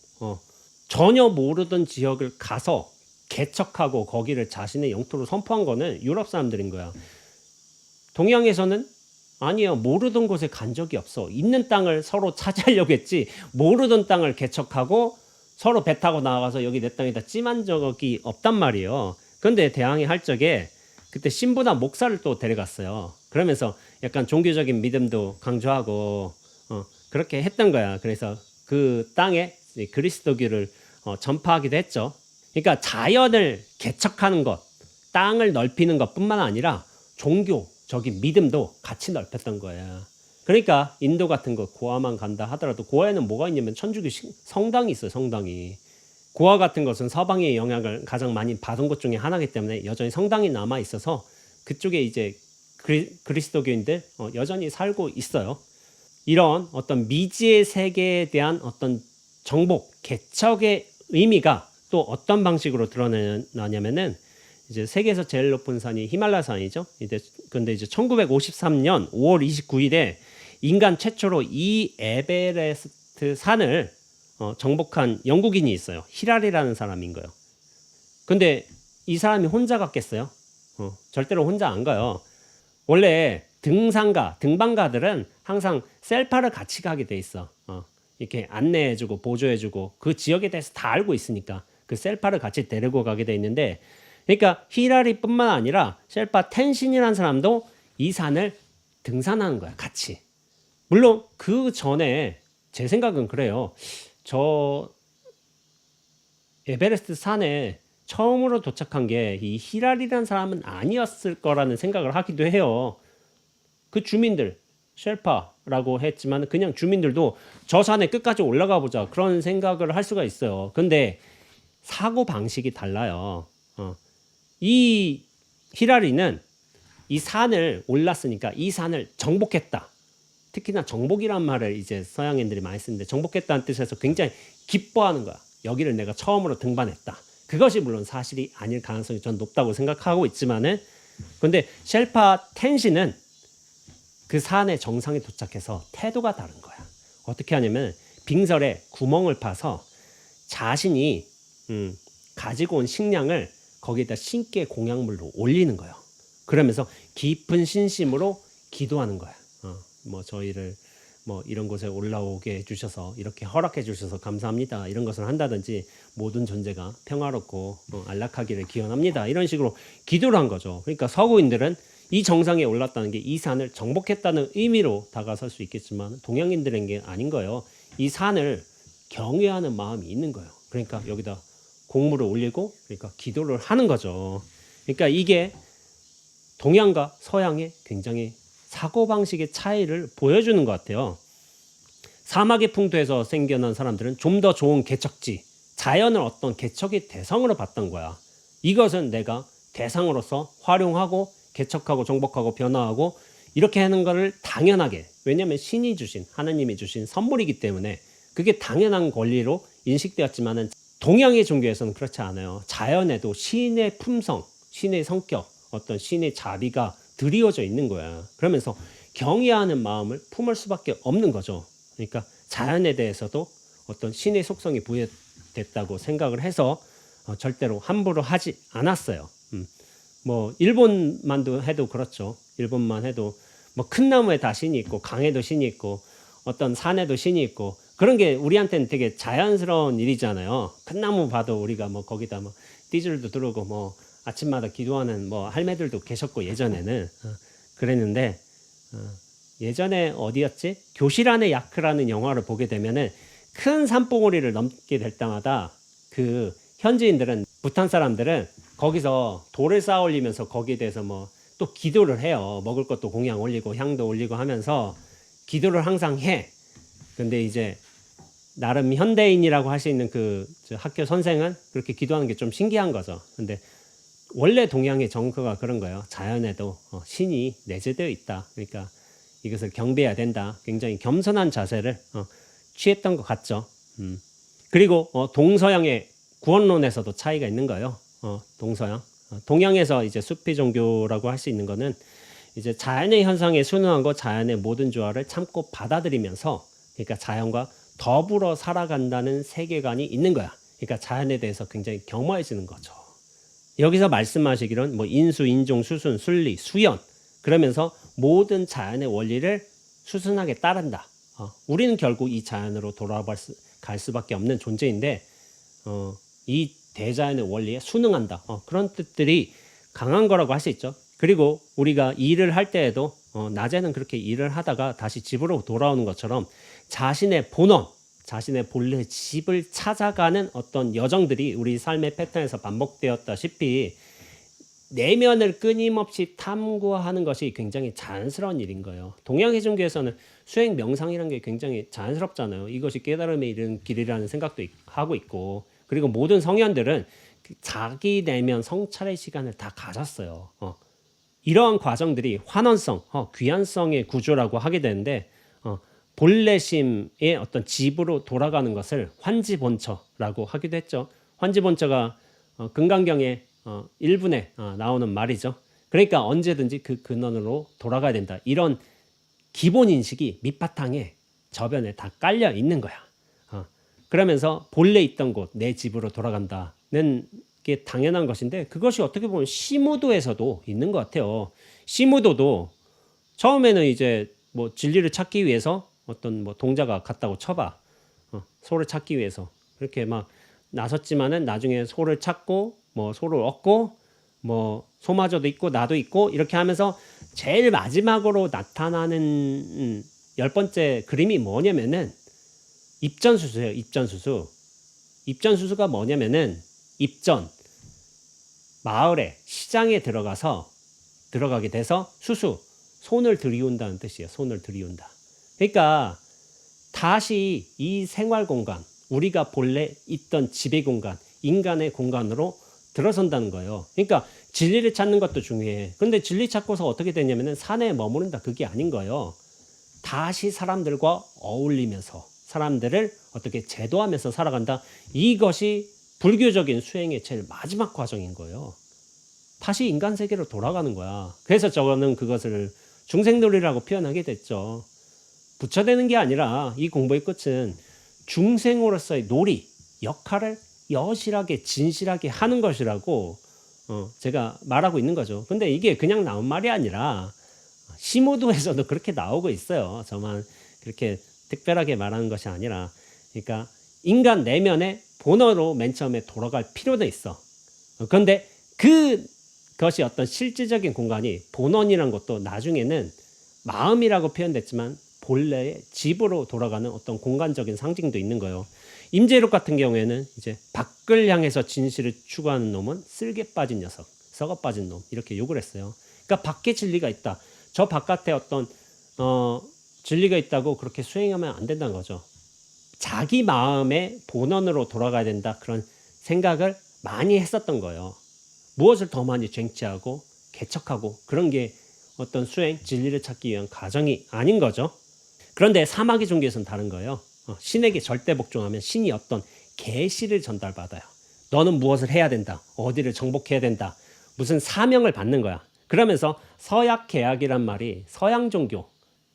전혀 모르던 지역을 가서 개척하고 거기를 자신의 영토로 선포한 거는 유럽 사람들인 거야. 동양에서는 아니요, 모르던 곳에 간 적이 없어. 있는 땅을 서로 차지하려고 했지, 모르던 땅을 개척하고 서로 배 타고 나가서 여기 내 땅이다 찜한 적이 없단 말이에요. 그런데 대항해 할 적에 그때 신부나 목사를 또 데려갔어요. 그러면서 약간 종교적인 믿음도 강조하고 그렇게 했던 거야. 그래서 그 땅에 그리스도교를 전파하기도 했죠. 그러니까 자연을 개척하는 것, 땅을 넓히는 것뿐만 아니라 종교적인 믿음도 같이 넓혔던 거야. 그러니까 인도 같은 거 고아만 간다 하더라도 고아에는 뭐가 있냐면 천주교 성당이 있어요. 성당이. 고아 같은 것은 서방의 영향을 가장 많이 받은 곳 중에 하나이기 때문에 여전히 성당이 남아 있어서 그쪽에 이제 그리스도교인들 여전히 살고 있어요. 이런 어떤 미지의 세계에 대한 어떤 정복, 개척의 의미가 또 어떤 방식으로 드러나냐면은 이제 세계에서 제일 높은 산이 히말라야 산이죠. 근데 이제 1953년 5월 29일에 인간 최초로 이 에베레스트 산을 정복한 영국인이 있어요. 히라리라는 사람인 거예요. 근데 이 사람이 혼자 갔겠어요? 절대로 혼자 안 가요. 원래 등반가들은 항상 셀파를 같이 가게 돼 있어. 이렇게 안내해주고 보조해주고 그 지역에 대해서 다 알고 있으니까 그 셀파를 같이 데리고 가게 돼 있는데, 그러니까 히라리뿐만 아니라 셀파 텐신이라는 사람도 이 산을 등산하는 거야, 같이. 물론 그 전에 제 생각은 그래요. 저 에베레스트 산에 처음으로 도착한 게 이 히라리라는 사람은 아니었을 거라는 생각을 하기도 해요. 그 주민들, 쉘파라고 했지만 그냥 주민들도 저 산에 끝까지 올라가 보자 그런 생각을 할 수가 있어요. 근데 사고 방식이 달라요. 이 히라리는 이 산을 올랐으니까 이 산을 정복했다. 특히나 정복이란 말을 이제 서양인들이 많이 쓰는데, 정복했다는 뜻에서 굉장히 기뻐하는 거야. 여기를 내가 처음으로 등반했다. 그것이 물론 사실이 아닐 가능성이 전 높다고 생각하고 있지만은, 근데 쉘파 텐신은 그 산의 정상에 도착해서 태도가 다른 거야. 어떻게 하냐면 빙설에 구멍을 파서 자신이 가지고 온 식량을 거기에다 신께 공약물로 올리는 거예요. 그러면서 깊은 신심으로 기도하는 거야. 뭐 저희를 뭐 이런 곳에 올라오게 해주셔서 이렇게 허락해 주셔서 감사합니다. 이런 것을 한다든지 모든 존재가 평화롭고 안락하기를 기원합니다. 이런 식으로 기도를 한 거죠. 그러니까 서구인들은 이 정상에 올랐다는 게 이 산을 정복했다는 의미로 다가설 수 있겠지만 동양인들에게 아닌 거예요. 이 산을 경외하는 마음이 있는 거예요. 그러니까 여기다 공물을 올리고 그러니까 기도를 하는 거죠. 그러니까 이게 동양과 서양의 굉장히 사고방식의 차이를 보여주는 것 같아요. 사막의 풍토에서 생겨난 사람들은 좀 더 좋은 개척지, 자연을 어떤 개척의 대상으로 봤던 거야. 이것은 내가 대상으로서 활용하고 개척하고 정복하고 변화하고 이렇게 하는 것을 당연하게, 왜냐하면 신이 주신, 하나님이 주신 선물이기 때문에 그게 당연한 권리로 인식되었지만은 동양의 종교에서는 그렇지 않아요. 자연에도 신의 품성, 신의 성격, 어떤 신의 자비가 드리워져 있는 거야. 그러면서 경외하는 마음을 품을 수밖에 없는 거죠. 그러니까 자연에 대해서도 어떤 신의 속성이 부여됐다고 생각을 해서 절대로 함부로 하지 않았어요. 뭐 일본만도 해도 그렇죠. 일본만 해도 뭐 큰 나무에 다 신이 있고 강에도 신이 있고 어떤 산에도 신이 있고 그런 게 우리한테는 되게 자연스러운 일이잖아요. 큰 나무 봐도 우리가 뭐 거기다 뭐 띠줄도 두르고 뭐 아침마다 기도하는 뭐 할매들도 계셨고 예전에는 그랬는데 예전에 어디였지? 교실 안의 야크라는 영화를 보게 되면은 큰 산봉우리를 넘게 될 때마다 그 현지인들은 부탄 사람들은 거기서 돌을 쌓아 올리면서 거기에 대해서 뭐 또 기도를 해요. 먹을 것도 공양 올리고 향도 올리고 하면서 기도를 항상 해. 근데 이제 나름 현대인이라고 할 수 있는 그 학교 선생은 그렇게 기도하는 게 좀 신기한 거죠. 근데 원래 동양의 정서가 그런 거예요. 자연에도 신이 내재되어 있다. 그러니까 이것을 경배해야 된다. 굉장히 겸손한 자세를 취했던 것 같죠. 그리고 동서양의 구원론에서도 차이가 있는 거예요. 동서양. 동양에서 이제 수피 종교라고 할 수 있는 거는 이제 자연의 현상에 순응하고 자연의 모든 조화를 참고 받아들이면서, 그러니까 자연과 더불어 살아간다는 세계관이 있는 거야. 그러니까 자연에 대해서 굉장히 겸허해지는 거죠. 여기서 말씀하시기로는 뭐 인수, 인종, 수순, 순리, 수연 그러면서 모든 자연의 원리를 수순하게 따른다. 우리는 결국 이 자연으로 갈 수밖에 없는 존재인데 이 대자연의 원리에 순응한다. 그런 뜻들이 강한 거라고 할 수 있죠. 그리고 우리가 일을 할 때에도 낮에는 그렇게 일을 하다가 다시 집으로 돌아오는 것처럼 자신의 본원, 자신의 본래 집을 찾아가는 어떤 여정들이 우리 삶의 패턴에서 반복되었다시피 내면을 끊임없이 탐구하는 것이 굉장히 자연스러운 일인 거예요. 동양해중교에서는 수행 명상이라는 게 굉장히 자연스럽잖아요. 이것이 깨달음에 이르는 길이라는 생각도 하고 있고, 그리고 모든 성현들은 자기 내면 성찰의 시간을 다 가졌어요. 이러한 과정들이 환원성, 귀환성의 구조라고 하게 되는데 본래심의 어떤 집으로 돌아가는 것을 환지본처라고 하기도 했죠. 환지본처가 금강경의 1분에 나오는 말이죠. 그러니까 언제든지 그 근원으로 돌아가야 된다. 이런 기본 인식이 밑바탕에 저변에 다 깔려 있는 거야. 그러면서 본래 있던 곳, 내 집으로 돌아간다는 게 당연한 것인데 그것이 어떻게 보면 시무도에서도 있는 것 같아요. 시무도도 처음에는 이제 뭐 진리를 찾기 위해서 어떤 뭐 동자가 갔다고 쳐봐. 소를 찾기 위해서 그렇게 막 나섰지만은 나중에 소를 찾고 뭐 소를 얻고 뭐 소마저도 있고 나도 있고 이렇게 하면서 제일 마지막으로 나타나는 10번째 그림이 뭐냐면은 입전수수예요. 입전수수. 입전수수가 뭐냐면은 입전 마을에 시장에 들어가게 돼서 수수 손을 들이운다는 뜻이에요. 손을 들이운다. 그러니까 다시 이 생활 공간, 우리가 본래 있던 지배 공간, 인간의 공간으로 들어선다는 거예요. 그러니까 진리를 찾는 것도 중요해. 근데 진리 찾고서 어떻게 되냐면은 산에 머무른다. 그게 아닌 거예요. 다시 사람들과 어울리면서 사람들을 어떻게 제도하면서 살아간다. 이것이 불교적인 수행의 제일 마지막 과정인 거예요. 다시 인간 세계로 돌아가는 거야. 그래서 저는 그것을 중생놀이라고 표현하게 됐죠. 부처되는 게 아니라 이 공부의 끝은 중생으로서의 놀이, 역할을 여실하게 진실하게 하는 것이라고 제가 말하고 있는 거죠. 근데 이게 그냥 나온 말이 아니라 시모도에서도 그렇게 나오고 있어요. 저만 그렇게 특별하게 말하는 것이 아니라, 그러니까 인간 내면의 본어로 맨 처음에 돌아갈 필요는 있어. 그런데 그것이 어떤 실질적인 공간이 본원이라는 것도 나중에는 마음이라고 표현됐지만 본래의 집으로 돌아가는 어떤 공간적인 상징도 있는 거예요. 임재록 같은 경우에는 이제 밖을 향해서 진실을 추구하는 놈은 쓸개 빠진 녀석, 썩어 빠진 놈 이렇게 욕을 했어요. 그러니까 밖에 진리가 있다. 저 바깥에 어떤 진리가 있다고 그렇게 수행하면 안 된다는 거죠. 자기 마음의 본원으로 돌아가야 된다. 그런 생각을 많이 했었던 거예요. 무엇을 더 많이 쟁취하고 개척하고 그런 게 어떤 수행, 진리를 찾기 위한 과정이 아닌 거죠. 그런데 사마귀 종교에서는 다른 거예요. 신에게 절대 복종하면 신이 어떤 계시를 전달받아요. 너는 무엇을 해야 된다. 어디를 정복해야 된다. 무슨 사명을 받는 거야. 그러면서 서약 계약이란 말이 서양 종교,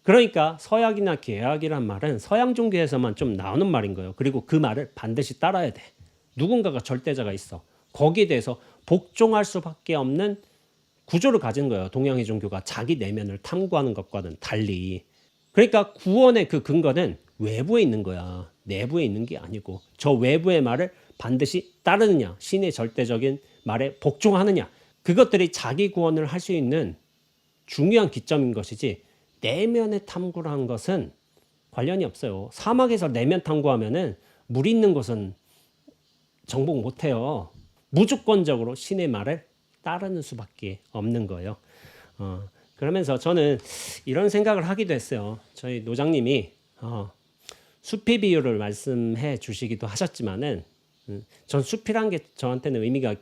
그러니까 서약이나 계약이란 말은 서양 종교에서만 좀 나오는 말인 거예요. 그리고 그 말을 반드시 따라야 돼. 누군가가 절대자가 있어. 거기에 대해서 복종할 수밖에 없는 구조를 가진 거예요. 동양의 종교가 자기 내면을 탐구하는 것과는 달리. 그러니까 구원의 그 근거는 외부에 있는 거야. 내부에 있는 게 아니고 저 외부의 말을 반드시 따르느냐, 신의 절대적인 말에 복종하느냐, 그것들이 자기 구원을 할 수 있는 중요한 기점인 것이지, 내면의 탐구를 한 것은 관련이 없어요. 사막에서 내면 탐구하면은 물 있는 곳은 정복 못해요. 무조건적으로 신의 말을 따르는 수밖에 없는 거예요. 그러면서 저는 이런 생각을 하기도 했어요. 저희 노장님이 숲의 비유를 말씀해 주시기도 하셨지만은 전 숲이란 게 저한테는 의미가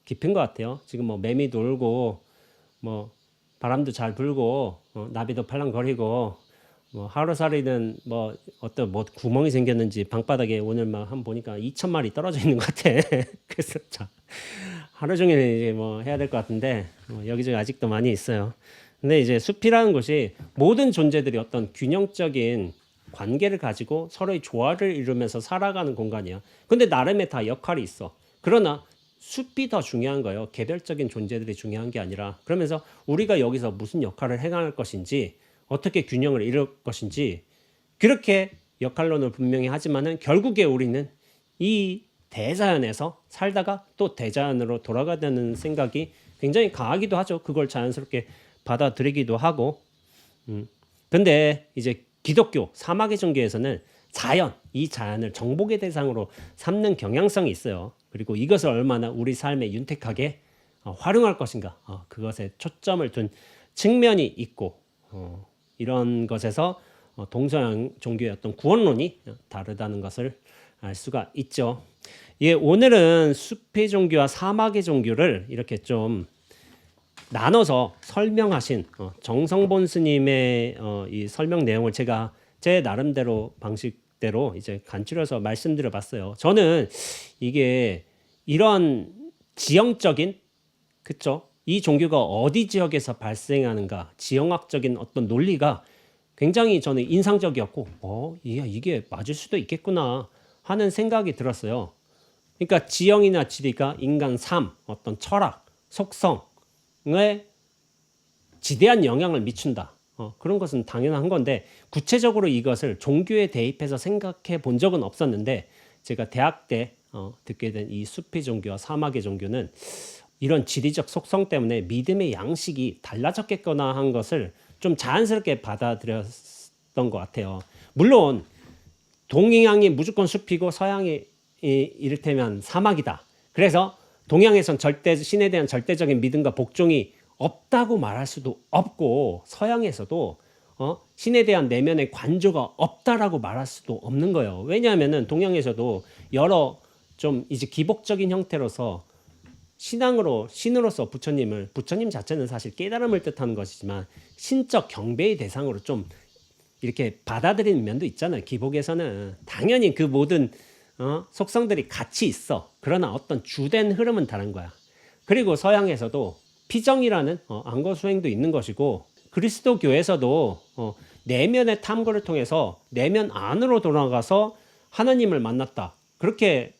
깊은 것 같아요. 지금 뭐 매미 돌고 뭐 바람도 잘 불고 나비도 팔랑거리고 뭐 하루살이는 뭐 어떤 뭐 구멍이 생겼는지 방바닥에 오늘 막 한번 보니까 2,000마리 떨어져 있는 것 같아. 그래서 참 하루 종일 이제 뭐 해야 될 것 같은데 여기저기 아직도 많이 있어요. 근데 이제 숲이라는 곳이 모든 존재들이 어떤 균형적인 관계를 가지고 서로의 조화를 이루면서 살아가는 공간이야. 근데 나름의 다 역할이 있어. 그러나 숲이 더 중요한 거예요. 개별적인 존재들이 중요한 게 아니라. 그러면서 우리가 여기서 무슨 역할을 행할 것인지, 어떻게 균형을 이룰 것인지, 그렇게 역할론을 분명히 하지만은 결국에 우리는 이 대자연에서 살다가 또 대자연으로 돌아가는 생각이 굉장히 강하기도 하죠. 그걸 자연스럽게 받아들이기도 하고. 근데 이제 기독교 사막의 종교에서는 이 자연을 정복의 대상으로 삼는 경향성이 있어요. 그리고 이것을 얼마나 우리 삶에 윤택하게 활용할 것인가, 그것에 초점을 둔 측면이 있고, 이런 것에서 동서양 종교의 어떤 구원론이 다르다는 것을 알 수가 있죠. 예, 오늘은 숲의 종교와 사막의 종교를 이렇게 좀 나눠서 설명하신 정성본 스님의 이 설명 내용을 제가 제 나름대로 방식대로 이제 간추려서 말씀드려 봤어요. 저는 이게 이런 지형적인, 그쵸? 이 종교가 어디 지역에서 발생하는가, 지형학적인 어떤 논리가 굉장히 저는 인상적이었고, 이게 맞을 수도 있겠구나 하는 생각이 들었어요. 그러니까 지형이나 지리가 인간 삶, 어떤 철학, 속성에 지대한 영향을 미친다. 그런 것은 당연한 건데, 구체적으로 이것을 종교에 대입해서 생각해 본 적은 없었는데, 제가 대학 때 듣게 된 이 숲의 종교와 사막의 종교는 이런 지리적 속성 때문에 믿음의 양식이 달라졌겠거나 한 것을 좀 자연스럽게 받아들였던 것 같아요. 물론 동양이 무조건 숲이고 서양이 이를테면 사막이다. 그래서 동양에선 신에 대한 절대적인 믿음과 복종이 없다고 말할 수도 없고, 서양에서도 신에 대한 내면의 관조가 없다라고 말할 수도 없는 거예요. 왜냐하면은 동양에서도 여러 좀 이제 기복적인 형태로서 신으로서 부처님 자체는 사실 깨달음을 뜻하는 것이지만 신적 경배의 대상으로 좀 이렇게 받아들이는 면도 있잖아요. 기복에서는 당연히 그 모든 속성들이 같이 있어. 그러나 어떤 주된 흐름은 다른 거야. 그리고 서양에서도 피정이라는 안거 수행도 있는 것이고, 그리스도교에서도 내면의 탐구를 통해서 내면 안으로 돌아가서 하나님을 만났다. 그렇게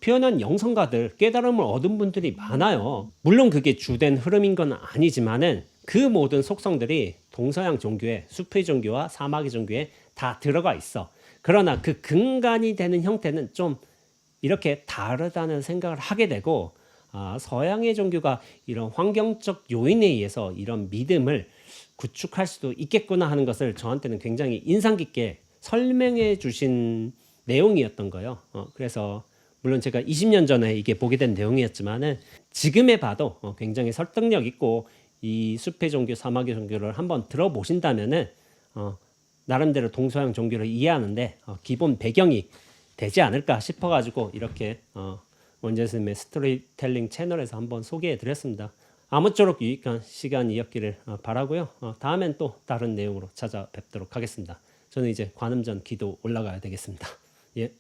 표현한 영성가들, 깨달음을 얻은 분들이 많아요. 물론 그게 주된 흐름인 건 아니지만은 그 모든 속성들이 동서양 종교에, 숲의 종교와 사막의 종교에 다 들어가 있어. 그러나 그 근간이 되는 형태는 좀 이렇게 다르다는 생각을 하게 되고, 서양의 종교가 이런 환경적 요인에 의해서 이런 믿음을 구축할 수도 있겠구나 하는 것을 저한테는 굉장히 인상 깊게 설명해 주신 내용이었던 거예요. 그래서 물론 제가 20년 전에 이게 보게 된 내용이었지만은 지금에 봐도 굉장히 설득력 있고, 이 숲의 종교, 사막의 종교를 한번 들어보신다면은 나름대로 동서양 종교를 이해하는데 기본 배경이 되지 않을까 싶어가지고 이렇게 원재 스님의 스토리텔링 채널에서 한번 소개해 드렸습니다. 아무쪼록 유익한 시간이었기를 바라고요. 다음엔 또 다른 내용으로 찾아뵙도록 하겠습니다. 저는 이제 관음전 기도 올라가야 되겠습니다. 예.